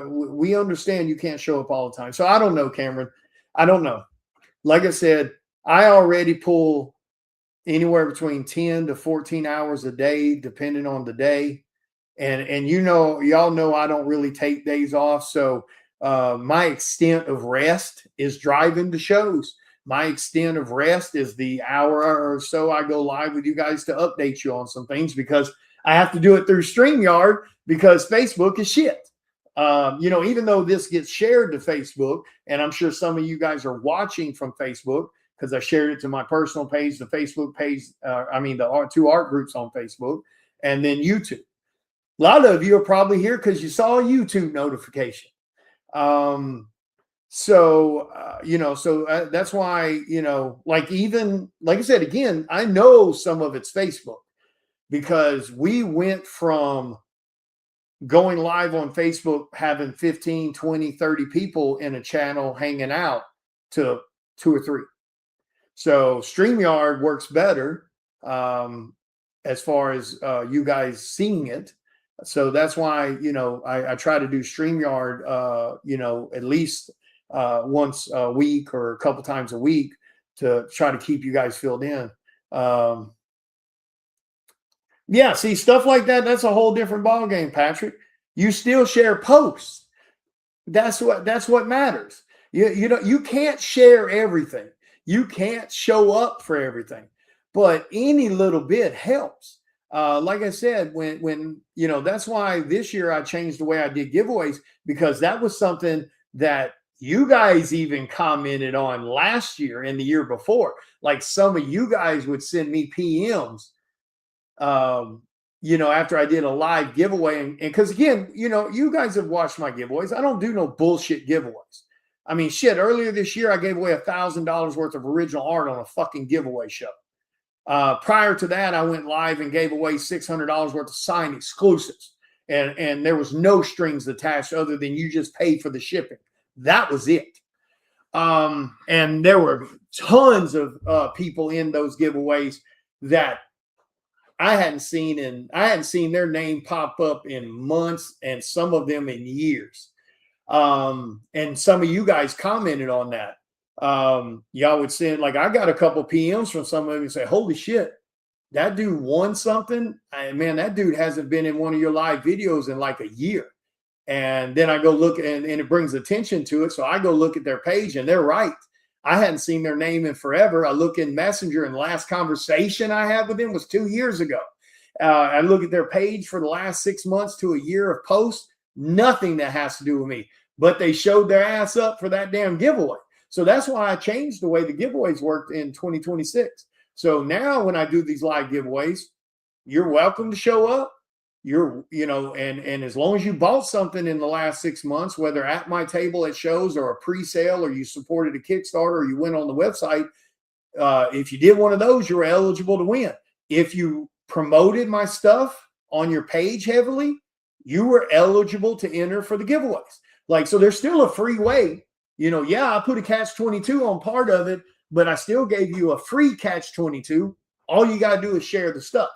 we understand you can't show up all the time. So I don't know, Cameron. I don't know. Like I said, I already pull anywhere between 10 to 14 hours a day, depending on the day. And y'all know I don't really take days off. So my extent of rest is driving to shows. My extent of rest is the hour or so I go live with you guys to update you on some things, because I have to do it through StreamYard because Facebook is shit. Even though this gets shared to Facebook, and I'm sure some of you guys are watching from Facebook because I shared it to my personal page, the Facebook page, the 2 art groups on Facebook, and then YouTube. A lot of you are probably here because you saw a YouTube notification. So that's why, like I said, again, I know some of it's Facebook, because we went from going live on Facebook, having 15, 20, 30 people in a channel hanging out to 2 or 3. So StreamYard works better as far as you guys seeing it. So that's why, I try to do StreamYard, at least once a week or a couple times a week to try to keep you guys filled in. Yeah, see, stuff like that, that's a whole different ballgame, Patrick. You still share posts. That's what matters. You can't share everything. You can't show up for everything, but any little bit helps. Like I said, when that's why this year I changed the way I did giveaways, because that was something that you guys even commented on last year and the year before. Like, some of you guys would send me PMs, after I did a live giveaway. And because again, you guys have watched my giveaways. I don't do no bullshit giveaways. I mean, shit, earlier this year, I gave away $1,000 worth of original art on a fucking giveaway show. Prior to that, I went live and gave away $600 worth of signed exclusives. And there was no strings attached other than you just paid for the shipping. That was it. And there were tons of people in those giveaways that I hadn't seen their name pop up in months, and some of them in years. And some of you guys commented on that. Y'all would send, like, I got a couple PMs from some of you and say, holy shit, that dude won something. Man, that dude hasn't been in one of your live videos in like a year. And then I go look, and it brings attention to it. So I go look at their page, and they're right. I hadn't seen their name in forever. I look in Messenger, and the last conversation I had with them was 2 years ago. I look at their page for the last 6 months to a year of posts, nothing that has to do with me, but they showed their ass up for that damn giveaway. So that's why I changed the way the giveaways worked in 2026. So now when I do these live giveaways, you're welcome to show up. And as long as you bought something in the last 6 months, whether at my table at shows or a pre-sale, or you supported a Kickstarter, or you went on the website, if you did one of those, you're eligible to win. If you promoted my stuff on your page heavily, you were eligible to enter for the giveaways. Like, so there's still a free way. Yeah, I put a catch-22 on part of it, but I still gave you a free catch-22. All you got to do is share the stuff.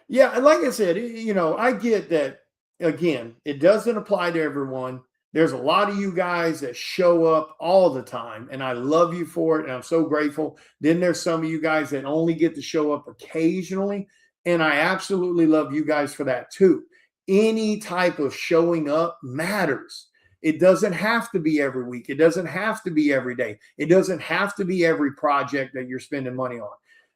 Yeah, and like I said, I get that. Again, it doesn't apply to everyone. There's a lot of you guys that show up all the time, and I love you for it, and I'm so grateful. Then there's some of you guys that only get to show up occasionally, and I absolutely love you guys for that too. Any type of showing up matters. It doesn't have to be every week. It doesn't have to be every day. It doesn't have to be every project that you're spending money on.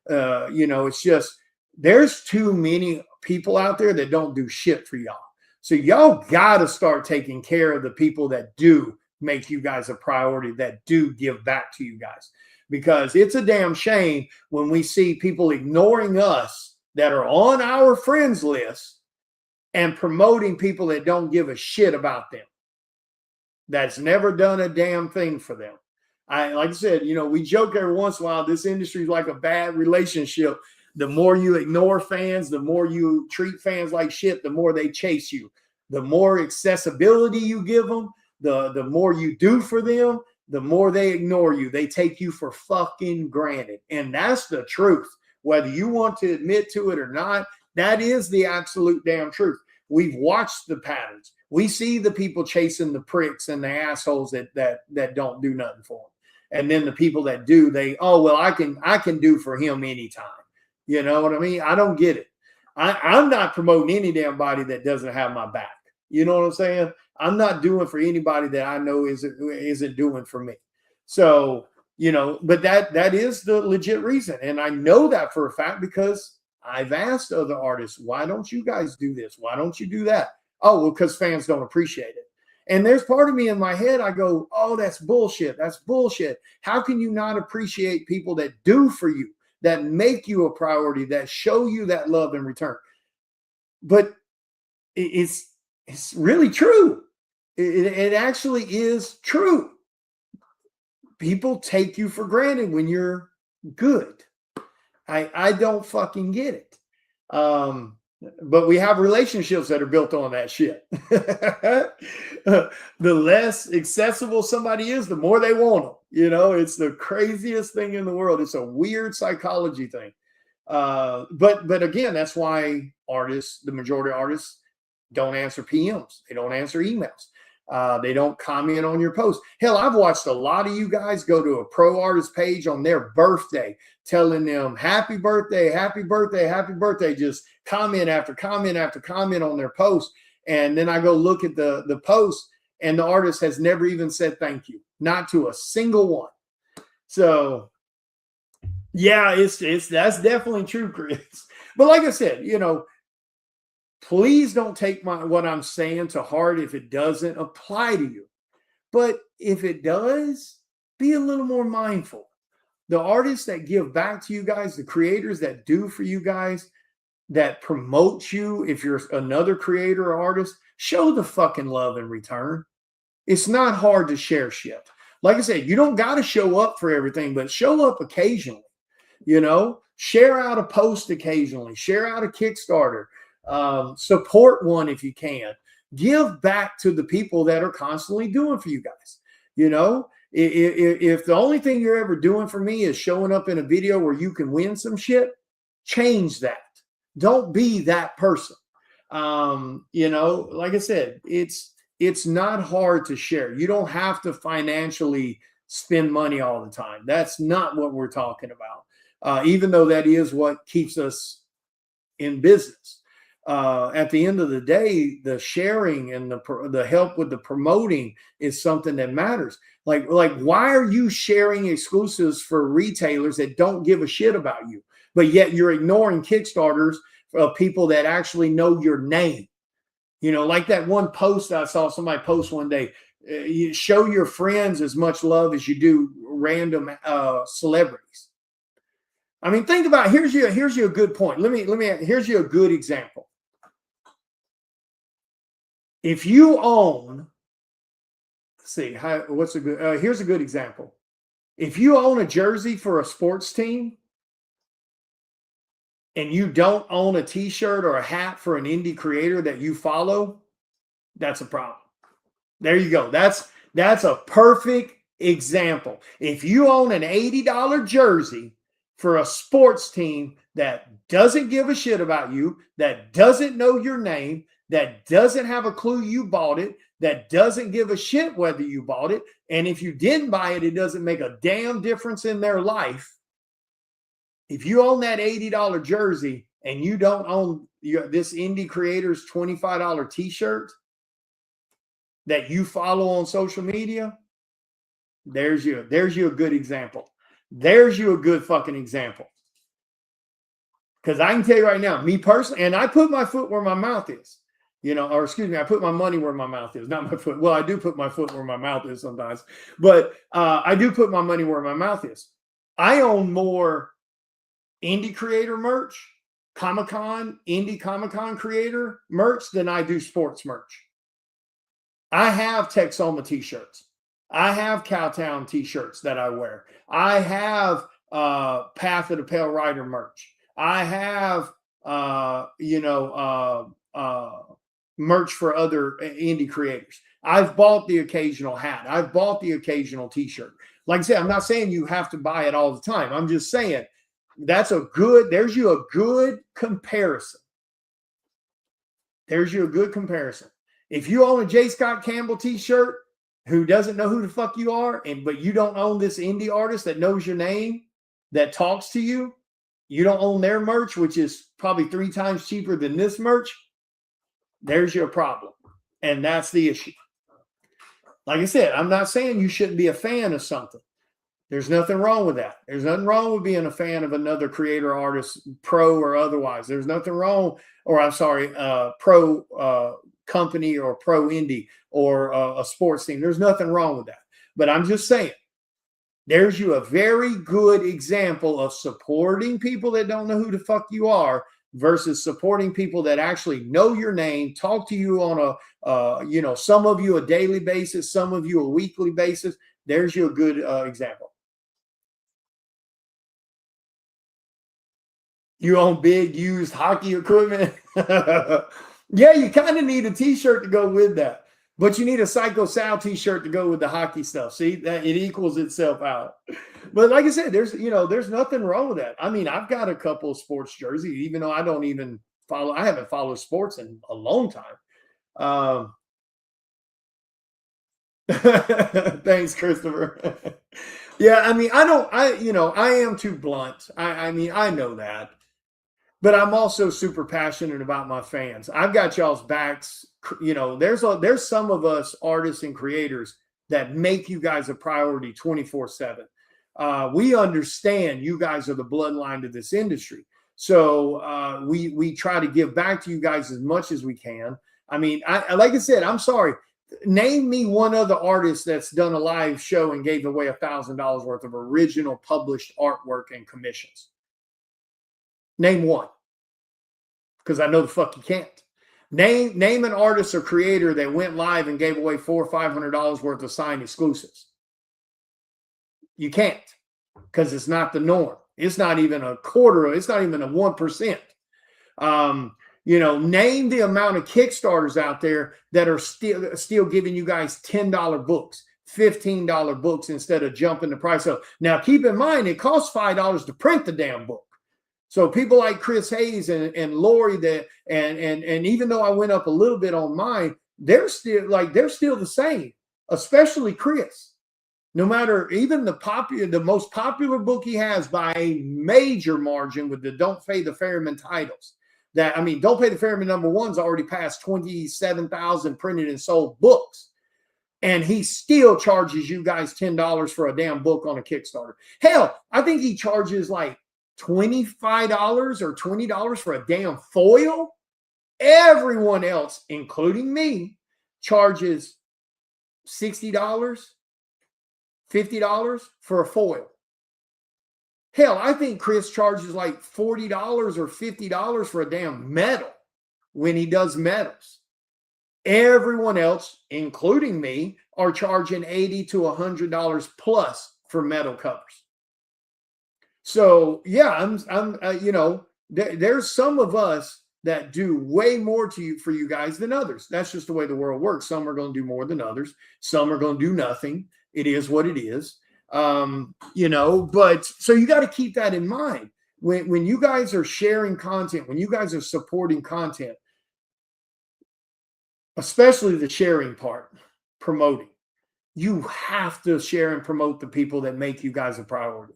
It's just, there's too many people out there that don't do shit for y'all. So y'all got to start taking care of the people that do make you guys a priority, that do give back to you guys, because it's a damn shame when we see people ignoring us that are on our friends list and promoting people that don't give a shit about them, that's never done a damn thing for them. Like I said, we joke every once in a while, this industry is like a bad relationship. The more you ignore fans, the more you treat fans like shit, the more they chase you. The more accessibility you give them, the more you do for them, the more they ignore you. They take you for fucking granted. And that's the truth. Whether you want to admit to it or not, that is the absolute damn truth. We've watched the patterns. We see the people chasing the pricks and the assholes that don't do nothing for them. And then the people that do, I can do for him anytime. You know what I mean? I don't get it. I'm not promoting any damn body that doesn't have my back. You know what I'm saying? I'm not doing for anybody that I know isn't doing for me. So, but that is the legit reason. And I know that for a fact because I've asked other artists, why don't you guys do this? Why don't you do that? Oh, well, because fans don't appreciate it. And there's part of me in my head, I go, oh, that's bullshit. That's bullshit. How can you not appreciate people that do for you, that make you a priority, that show you that love in return? But it's really true. It actually is true. People take you for granted when you're good. I don't fucking get it. But we have relationships that are built on that shit. The less accessible somebody is, the more they want them. It's the craziest thing in the world. It's a weird psychology thing. But again, that's why the majority of artists don't answer PMs. They don't answer emails. They don't comment on your post. Hell, I've watched a lot of you guys go to a pro artist page on their birthday, telling them happy birthday, happy birthday, happy birthday, just comment after comment after comment on their post. And then I go look at the post, and the artist has never even said thank you, not to a single one. So yeah, that's definitely true, Chris. But like I said, please don't take what I'm saying to heart if it doesn't apply to you. But if it does, be a little more mindful. The artists that give back to you guys, the creators that do for you guys, that promote you, if you're another creator or artist, show the fucking love in return. It's not hard to share shit. Like I said, you don't got to show up for everything, but show up occasionally. Share out a post occasionally, share out a Kickstarter. Support one if you can. Give back to the people that are constantly doing for you guys. If the only thing you're ever doing for me is showing up in a video where you can win some shit, change that. Don't be that person. Like I said, it's not hard to share. You don't have to financially spend money all the time. That's not what we're talking about. Even though that is what keeps us in business. At the end of the day, the sharing and the help with the promoting is something that matters. Like, why are you sharing exclusives for retailers that don't give a shit about you, but yet you're ignoring Kickstarters of people that actually know your name? Like that one post I saw somebody post one day. You show your friends as much love as you do random celebrities. I mean, think about it. Here's you a good point. Here's you a good example. If you own, let's see, here's a good example. If you own a jersey for a sports team and you don't own a t-shirt or a hat for an indie creator that you follow, that's a problem. There you go. That's a perfect example. If you own an $80 jersey for a sports team that doesn't give a shit about you, that doesn't know your name, that doesn't have a clue you bought it, that doesn't give a shit whether you bought it, and if you didn't buy it, it doesn't make a damn difference in their life. If you own that $80 jersey and you don't own this indie creator's $25 t-shirt that you follow on social media, there's you a good example. There's you a good fucking example. Because I can tell you right now, me personally, and I put my foot where my mouth is, or excuse me, I put my money where my mouth is, not my foot. Well, I do put my foot where my mouth is sometimes, but I do put my money where my mouth is. I own more indie creator merch, indie Comic-Con creator merch than I do sports merch. I have Texoma t-shirts. I have Cowtown t-shirts that I wear. I have Path of the Pale Rider merch. I have merch for other indie creators. I've bought the occasional hat. I've bought the occasional t-shirt. Like I said, I'm not saying you have to buy it all the time. I'm just saying there's you a good comparison. There's you a good comparison. If you own a J. Scott Campbell t-shirt who doesn't know who the fuck you are, but you don't own this indie artist that knows your name, that talks to you, you don't own their merch, which is probably 3 times cheaper than this merch, there's your problem. And that's the issue. Like I said, I'm not saying you shouldn't be a fan of something. There's nothing wrong with that. There's nothing wrong with being a fan of another creator, artist, pro or otherwise. There's nothing wrong, pro company or pro indie or a sports team. There's nothing wrong with that. But I'm just saying, there's you a very good example of supporting people that don't know who the fuck you are versus supporting people that actually know your name, talk to you on some of you a daily basis, some of you a weekly basis. There's you a good example. You own big used hockey equipment. Yeah, you kind of need a t-shirt to go with that. But you need a Psycho Sal t-shirt to go with the hockey stuff. See, that it equals itself out. But like I said, there's nothing wrong with that. I mean, I've got a couple of sports jerseys, even though I haven't followed sports in a long time. Thanks, Christopher. Yeah, I mean, I am too blunt. I mean, I know that. But I'm also super passionate about my fans. I've got y'all's backs. There's some of us artists and creators that make you guys a priority 24/7. We understand you guys are the bloodline to this industry. So we try to give back to you guys as much as we can. I mean, like I said, I'm sorry. Name me one other artist that's done a live show and gave away $1,000 worth of original published artwork and commissions. Name one. Because I know the fuck you can't. Name an artist or creator that went live and gave away $400 or $500 worth of signed exclusives. You can't, because it's not the norm. It's not even a quarter. It's not even a 1%. Name the amount of Kickstarters out there that are still giving you guys $10 books, $15 books instead of jumping the price up. Now, keep in mind, it costs $5 to print the damn book. So people like Chris Hayes and Lori and even though I went up a little bit on mine, they're still the same, especially Chris. No matter even the most popular book he has by a major margin with the Don't Pay the Ferryman titles. Don't Pay the Ferryman #1's already passed 27,000 printed and sold books. And he still charges you guys $10 for a damn book on a Kickstarter. Hell, I think he charges like $25 or $20 for a damn foil. Everyone else, including me, charges $60, $50 for a foil. Hell, I think Chris charges like $40 or $50 for a damn medal when he does medals. Everyone else, including me, are charging $80 to $100 plus for medal covers. So yeah, there's some of us that do way more for you guys than others. That's just the way the world works. Some are going to do more than others. Some are going to do nothing. It is what it is. But so you got to keep that in mind when you guys are sharing content, when you guys are supporting content, especially the sharing part, promoting. You have to share and promote the people that make you guys a priority.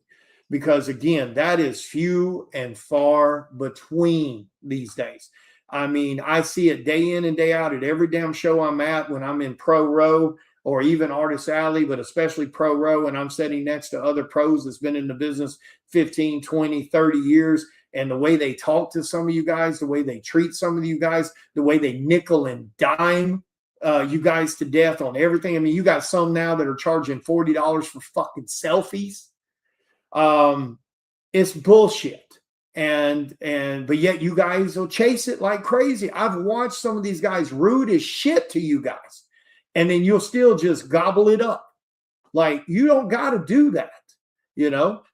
Because again, that is few and far between these days. I mean, I see it day in and day out at every damn show I'm at when I'm in Pro Row or even Artist Alley, but especially Pro Row, and I'm sitting next to other pros that's been in the business 15, 20, 30 years. And the way they talk to some of you guys, the way they treat some of you guys, the way they nickel and dime you guys to death on everything. I mean, you got some now that are charging $40 for fucking selfies. It's bullshit. But yet you guys will chase it like crazy. I've watched some of these guys rude as shit to you guys, and then you'll still just gobble it up. Like, you don't got to do that,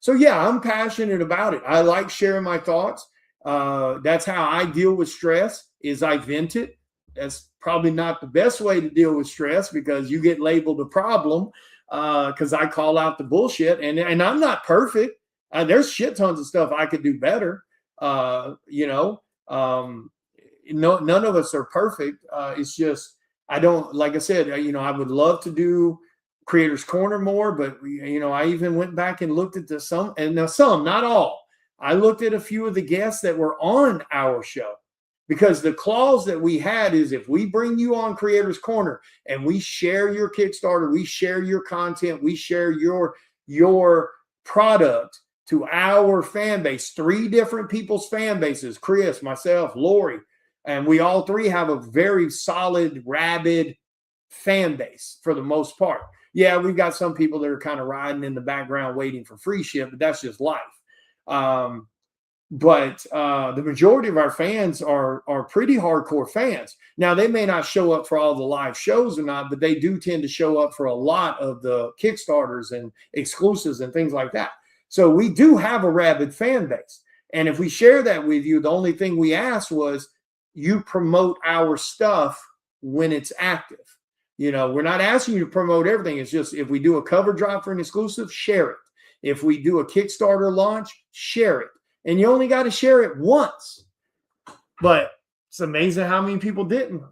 So yeah, I'm passionate about it. I like sharing my thoughts. That's how I deal with stress, is I vent it. That's probably not the best way to deal with stress, because you get labeled a problem. Because I call out the bullshit, and I'm not perfect. There's shit tons of stuff I could do better. None of us are perfect. It's just, I don't, like I said, I would love to do Creators Corner more, but I even went back and looked at some, not all. I looked at a few of the guests that were on our show. Because the clause that we had is, if we bring you on Creators Corner and we share your Kickstarter, we share your content, we share your product to our fan base, 3 different people's fan bases, Chris, myself, Lori, and we all 3 have a very solid, rabid fan base for the most part. Yeah, we've got some people that are kind of riding in the background waiting for free shit, but that's just life. But the majority of our fans are pretty hardcore fans. Now, they may not show up for all the live shows or not, but they do tend to show up for a lot of the Kickstarters and exclusives and things like that. So we do have a rabid fan base. And if we share that with you, the only thing we asked was you promote our stuff when it's active. We're not asking you to promote everything. It's just, if we do a cover drop for an exclusive, share it. If we do a Kickstarter launch, share it. And you only got to share it once. But it's amazing how many people didn't.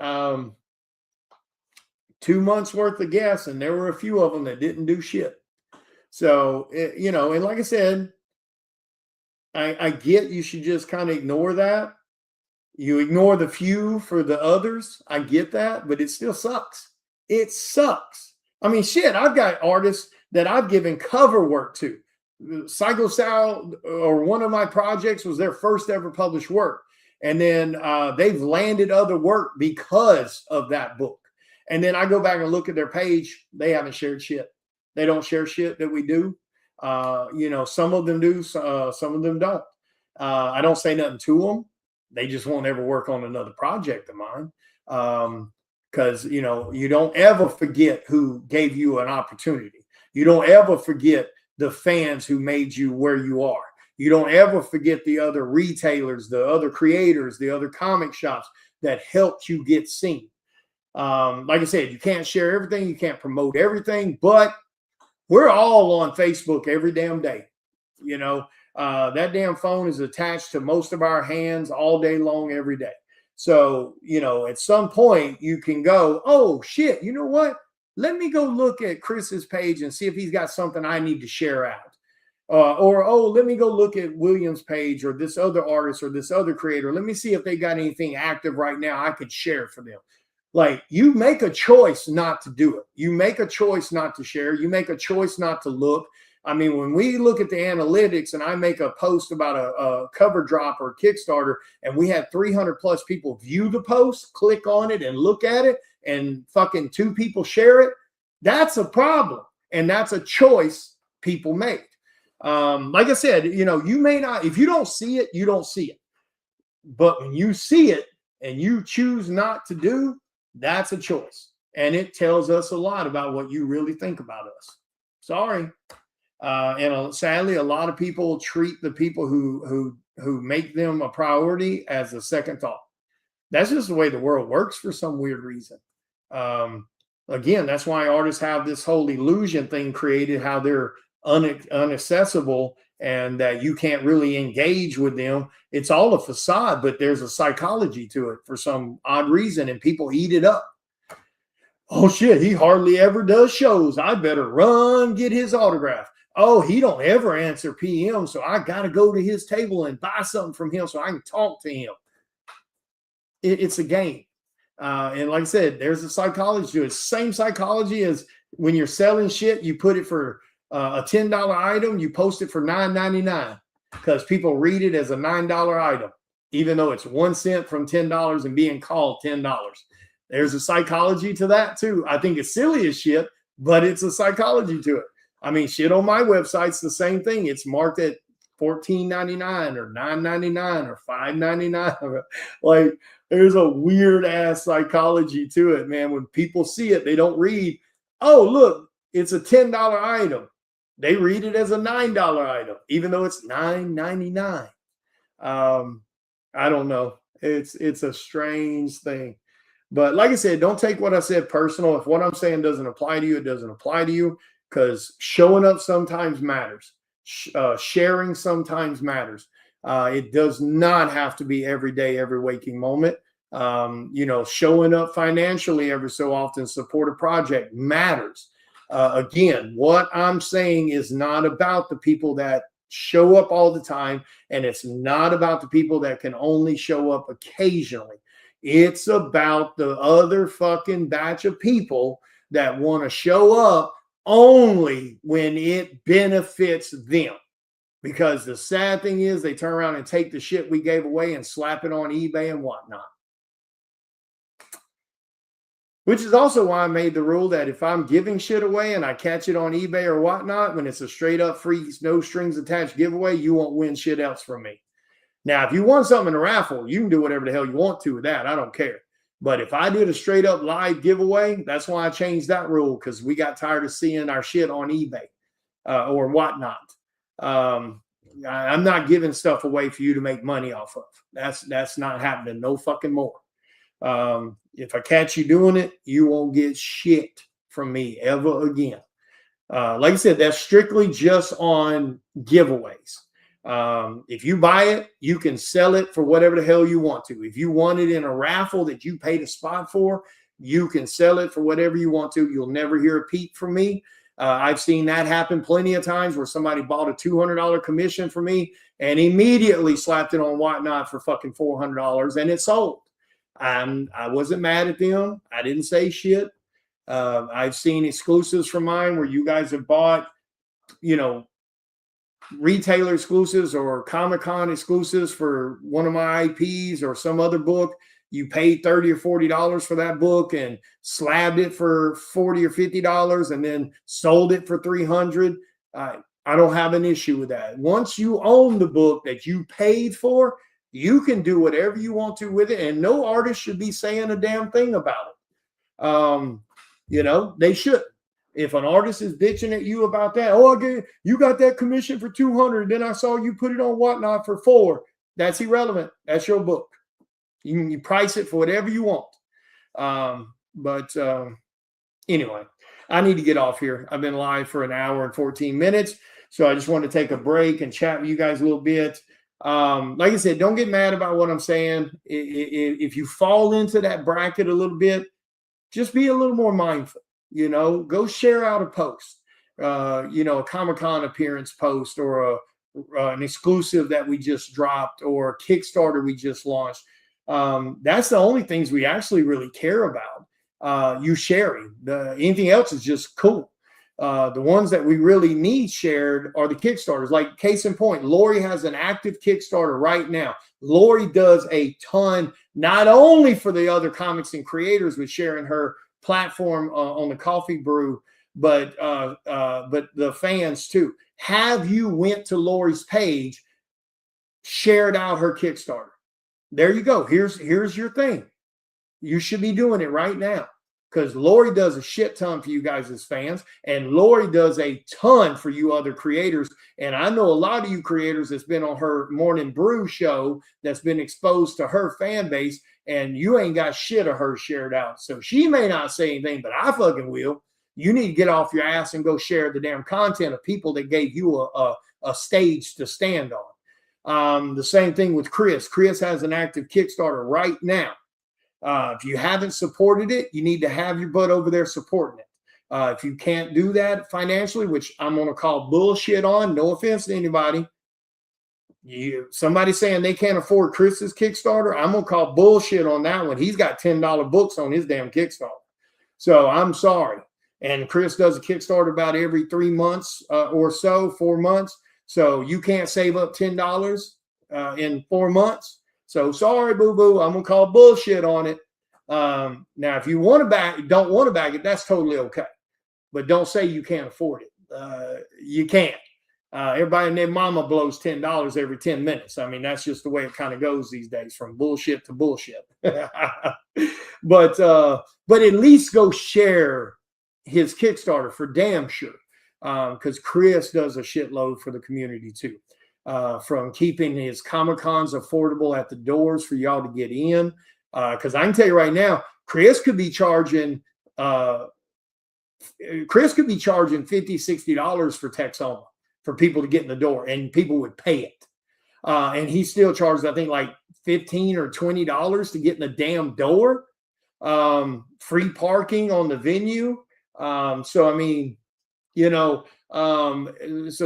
2 months worth of guests, and there were a few of them that didn't do shit. So, and like I said, I get you should just kind of ignore that. You ignore the few for the others. I get that, but it still sucks. It sucks. I mean, shit, I've got artists that I've given cover work to. Psychostyle, or one of my projects, was their first ever published work. And then they've landed other work because of that book. And then I go back and look at their page. They haven't shared shit. They don't share shit that we do. Some of them do, some of them don't. I don't say nothing to them. They just won't ever work on another project of mine. Because, you don't ever forget who gave you an opportunity. You don't ever forget the fans who made you where you are. You don't ever forget the other retailers, the other creators, the other comic shops that helped you get seen. Like I said, you can't share everything. You can't promote everything, but we're all on Facebook every damn day. That damn phone is attached to most of our hands all day long, every day. So, at some point you can go, oh shit, you know what? Let me go look at Chris's page and see if he's got something I need to share out. Let me go look at William's page, or this other artist, or this other creator. Let me see if they got anything active right now I could share for them. Like, you make a choice not to do it. You make a choice not to share. You make a choice not to look. I mean, when we look at the analytics and I make a post about a cover drop or Kickstarter, and we had 300 plus people view the post, click on it and look at it, and fucking 2 people share it, That's a problem. And that's a choice people make. Like I said, you may not, if you don't see it, you don't see it. But when you see it and you choose not to do, that's a choice. And it tells us a lot about what you really think about us. Sorry. And sadly, a lot of people treat the people who make them a priority as a second thought. That's just the way the world works for some weird reason. Again, that's why artists have this whole illusion thing created, how they're unaccessible and that you can't really engage with them. It's all a facade, but there's a psychology to it for some odd reason, and people eat it up. Oh shit, he hardly ever does shows. I better run get his autograph. Oh, he don't ever answer PM, so I got to go to his table and buy something from him so I can talk to him. It's a game. And like I said, there's a psychology to it. Same psychology as when you're selling shit, you put it for a $10 item, you post it for $9.99 because people read it as a $9 item, even though it's 1 cent from $10 and being called $10. There's a psychology to that too. I think it's silly as shit, but it's a psychology to it. I mean, shit on my website's the same thing. It's marked at $14.99 or $9.99 or $5.99. Like, there's a weird ass psychology to it, man. When people see it, they don't read, oh, look, it's a $10 item. They read it as a $9 item, even though it's $9.99. I don't know. It's a strange thing. But like I said, don't take what I said personal. If what I'm saying doesn't apply to you, it doesn't apply to you, because showing up sometimes matters. Sharing sometimes matters. It does not have to be every day, every waking moment. Showing up financially every so often, support a project matters. Again, what I'm saying is not about the people that show up all the time, and it's not about the people that can only show up occasionally. It's about the other fucking batch of people that want to show up only when it benefits them. Because the sad thing is they turn around and take the shit we gave away and slap it on eBay and whatnot. Which is also why I made the rule that if I'm giving shit away and I catch it on eBay or whatnot, when it's a straight up free, no strings attached giveaway, you won't win shit else from me. Now, if you want something in a raffle, you can do whatever the hell you want to with that. I don't care. But if I did a straight up live giveaway, that's why I changed that rule, because we got tired of seeing our shit on eBay or whatnot. I'm not giving stuff away for you to make money off of. That's not happening. No fucking more. If I catch you doing it, you won't get shit from me ever again. Like I said, that's strictly just on giveaways. If you buy it, you can sell it for whatever the hell you want to. If you want it in a raffle that you paid a spot for, you can sell it for whatever you want to. You'll never hear a peep from me. I've seen that happen plenty of times where somebody bought a $200 commission for me and immediately slapped it on Whatnot for fucking $400 and it sold. I wasn't mad at them. I didn't say shit. I've seen exclusives from mine where you guys have bought, retailer exclusives or Comic-Con exclusives for one of my IPs or some other book. You paid $30 or $40 for that book and slabbed it for $40 or $50 and then sold it for $300. I don't have an issue with that. Once you own the book that you paid for, you can do whatever you want to with it, and no artist should be saying a damn thing about it. They should. If an artist is bitching at you about that, you got that commission for $200, then I saw you put it on Whatnot for $4. That's irrelevant. That's your book. You price it for whatever you want. Anyway, I need to get off here. I've been live for an hour and 14 minutes, so I just want to take a break and chat with you guys a little bit. Like I said, don't get mad about what I'm saying. If you fall into that bracket a little bit, just be a little more mindful. Go share out a post, a Comic-Con appearance post or an exclusive that we just dropped or a Kickstarter we just launched. That's the only things we actually really care about. You sharing. Anything else is just cool. The ones that we really need shared are the Kickstarters. Like case in point, Lori has an active Kickstarter right now. Lori does a ton, not only for the other comics and creators with sharing her platform on the Coffee Brew but the fans too. Have you went to Lori's page, shared out her Kickstarter? There you go. Here's your thing. You should be doing it right now, because Lori does a shit ton for you guys as fans, and Lori does a ton for you other creators. And I know a lot of you creators that's been on her Morning Brew show that's been exposed to her fan base, and you ain't got shit of her shared out. So she may not say anything, but I fucking will. You need to get off your ass and go share the damn content of people that gave you a stage to stand on. The same thing with Chris. Chris has an active Kickstarter right now. If you haven't supported it, you need to have your butt over there supporting it. If you can't do that financially, which I'm going to call bullshit on, no offense to anybody, somebody saying they can't afford Chris's Kickstarter, I'm going to call bullshit on that one. He's got $10 books on his damn Kickstarter. So I'm sorry. And Chris does a Kickstarter about every 3 months or so, 4 months. So you can't save up $10 in 4 months. So sorry, boo-boo. I'm going to call bullshit on it. Now, if you want to don't want to back it, that's totally okay. But don't say you can't afford it. You can't. Everybody and their mama blows $10 every 10 minutes. I mean, that's just the way it kind of goes these days, from bullshit to bullshit. But at least go share his Kickstarter for damn sure. Because Chris does a shitload for the community too. From keeping his Comic-Cons affordable at the doors for y'all to get in. Because I can tell you right now, Chris could be charging $50, $60 for Texoma for people to get in the door, and people would pay it. And he still charges, I think, like $15 or $20 to get in the damn door. Free parking on the venue. So I mean, so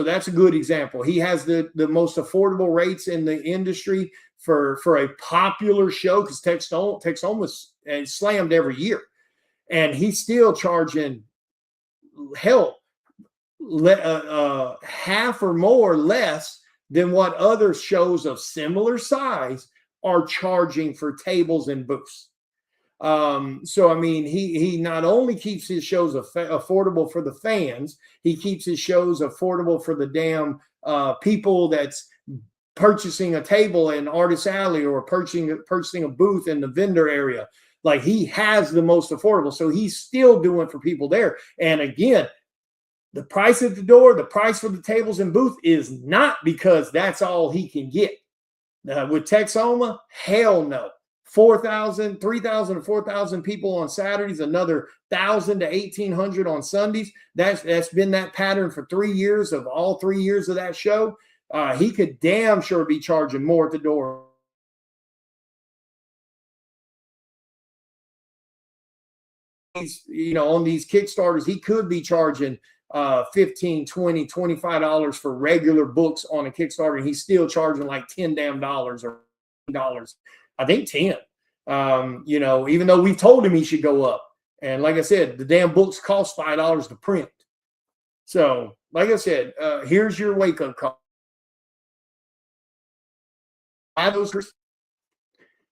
that's a good example. He has the most affordable rates in the industry for a popular show, because Texoma is slammed every year, and he's still charging half or more less than what other shows of similar size are charging for tables and booths. So I mean, he not only keeps his shows affordable for the fans, he keeps his shows affordable for the damn people that's purchasing a table in Artist Alley or purchasing a booth in the vendor area. Like, he has the most affordable, so he's still doing for people there. And again, the price at the door, the price for the tables and booth is not because that's all he can get. With Texoma, hell no. 3,000 to 4,000 people on Saturdays, another 1,000 to 1,800 on Sundays. That's been that pattern for 3 years of all 3 years of that show. He could damn sure be charging more at the door. On these Kickstarters, he could be charging $15, $20, $25 for regular books on a Kickstarter, and he's still charging like $10 damn dollars or $10. I think 10. Even though we've told him he should go up. And like I said, the damn books cost $5 to print. So, like I said, here's your wake-up call.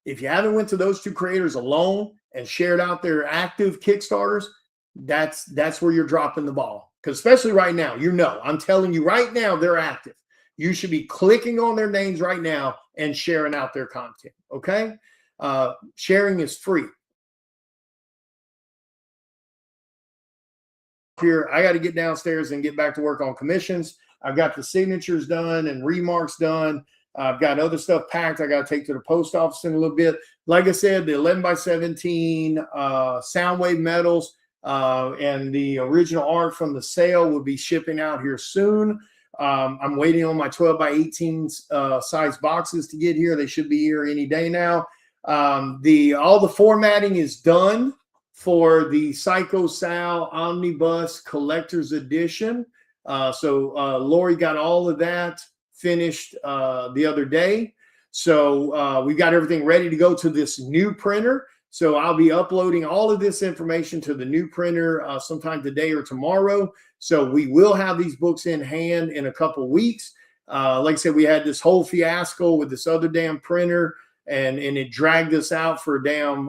If you haven't went to those two creators alone and shared out their active Kickstarters, that's where you're dropping the ball. Because especially right now, I'm telling you right now, they're active. You should be clicking on their names right now and sharing out their content. Okay? Sharing is free. Here, I got to get downstairs and get back to work on commissions. I've got the signatures done and remarks done. I've got other stuff packed. I got to take to the post office in a little bit. Like I said, the 11x17 Soundwave medals and the original art from the sale will be shipping out here soon. I'm waiting on my 12x18 size boxes to get here. They should be here any day now. All the formatting is done for the Psycho Sal Omnibus Collector's Edition. So Lori got all of that finished the other day. So we got everything ready to go to this new printer. So I'll be uploading all of this information to the new printer sometime today or tomorrow. So we will have these books in hand in a couple weeks. Like I said, we had this whole fiasco with this other damn printer, and it dragged us out for damn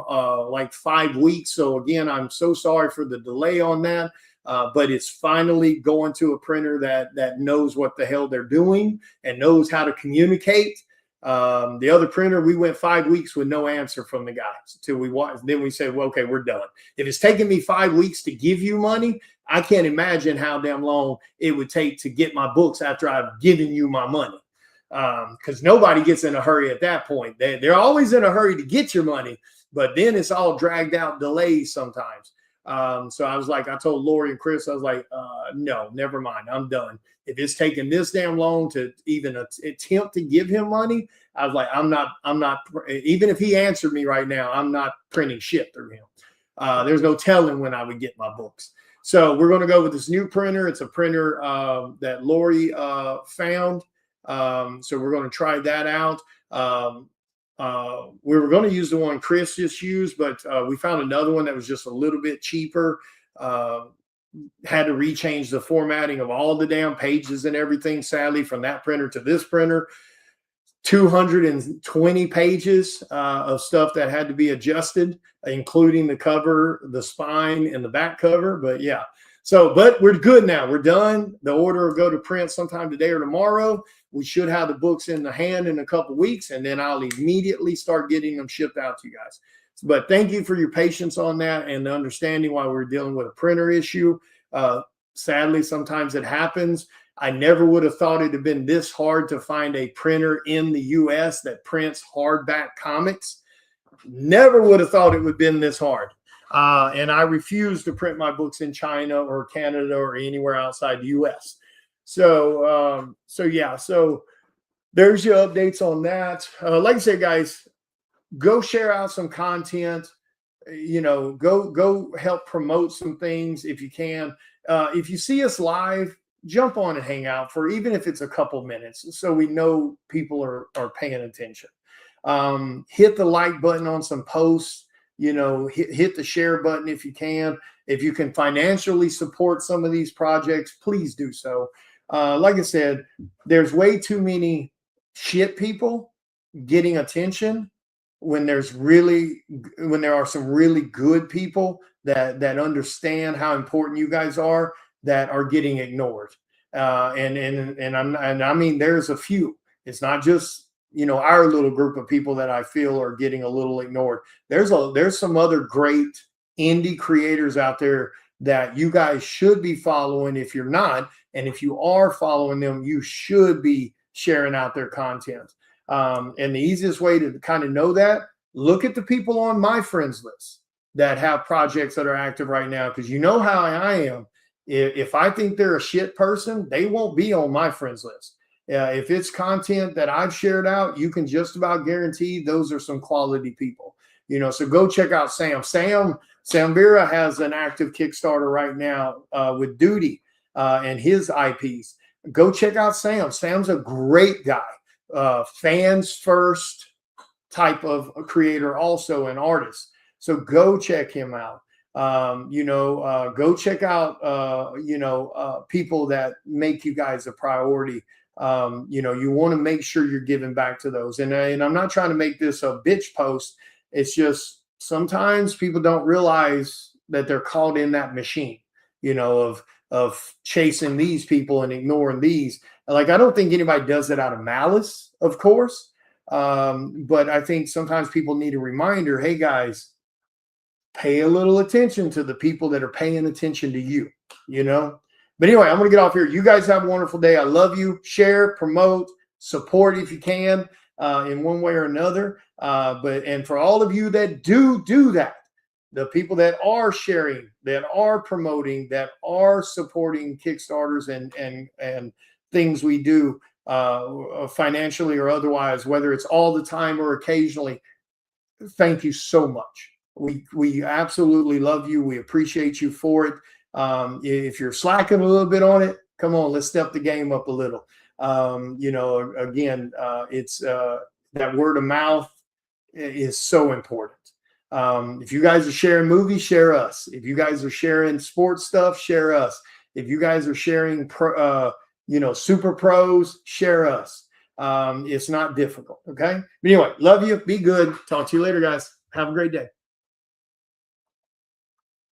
like 5 weeks. So again, I'm so sorry for the delay on that. but it's finally going to a printer that knows what the hell they're doing and knows how to communicate. The other printer, we went 5 weeks with no answer from the guys until we watched. Then we said, well, okay, we're done. If it's taking me 5 weeks to give you money, I can't imagine how damn long it would take to get my books after I've given you my money. Because nobody gets in a hurry at that point. They're always in a hurry to get your money, but then it's all dragged out delays sometimes. So I was like, I told Lori and Chris, I was like, no, never mind. I'm done. If it's taking this damn long to even attempt to give him money, I was like, I'm not, even if he answered me right now, I'm not printing shit through him. There's no telling when I would get my books. So we're going to go with this new printer. It's a printer that Lori found. So we're going to try that out. We were going to use the one Chris just used, but we found another one that was just a little bit cheaper. Had to rechange the formatting of all the damn pages and everything, sadly, from that printer to this printer. 220 pages of stuff that had to be adjusted, including the cover, the spine, and the back cover. But yeah, so, but we're good now. We're done. The order will go to print sometime today or tomorrow. We should have the books in the hand in a couple weeks, and then I'll immediately start getting them shipped out to you guys. But thank you for your patience on that and the understanding why we're dealing with a printer issue. Sadly, sometimes it happens. I never would have thought it'd have been this hard to find a printer in the US that prints hardback comics. Never would have thought it would have been this hard. And I refuse to print my books in China or Canada or anywhere outside the US. So yeah, so there's your updates on that. Like I said, guys, go share out some content, go help promote some things if you can. If you see us live, jump on and hang out for even if it's a couple minutes so we know people are paying attention. Hit the like button on some posts, hit the share button if you can. If you can financially support some of these projects, please do so. Like I said, there's way too many shit people getting attention when there are some really good people that understand how important you guys are that are getting ignored. And I mean, there's a few. It's not just, our little group of people that I feel are getting a little ignored. There's some other great indie creators out there that you guys should be following if you're not. And if you are following them, you should be sharing out their content. And the easiest way to kind of know that, look at the people on my friends list that have projects that are active right now, because you know how I am. If I think they're a shit person, they won't be on my friends list. If it's content that I've shared out, you can just about guarantee those are some quality people. So go check out Sam. Sam Vera has an active Kickstarter right now with Duty and his IPs. Go check out Sam. Sam's a great guy. Fans first type of a creator, also an artist. So go check him out. Go check out, people that make you guys a priority. You want to make sure you're giving back to those. And I'm not trying to make this a bitch post. It's just sometimes people don't realize that they're caught in that machine, of chasing these people and ignoring these. Like, I don't think anybody does it out of malice, of course. But I think sometimes people need a reminder, hey guys, pay a little attention to the people that are paying attention to you, But anyway, I'm going to get off here. You guys have a wonderful day. I love you. Share, promote, support if you can, in one way or another. And for all of you that do that, the people that are sharing, that are promoting, that are supporting Kickstarters and things we do, financially or otherwise, whether it's all the time or occasionally, thank you so much. We absolutely love you. We appreciate you for it. If you're slacking a little bit on it, come on, let's step the game up a little. It's that word of mouth is so important. If you guys are sharing movies, share us. If you guys are sharing sports stuff, share us. If you guys are sharing super pros, share us. It's not difficult. Okay. But anyway, love you. Be good. Talk to you later, guys. Have a great day.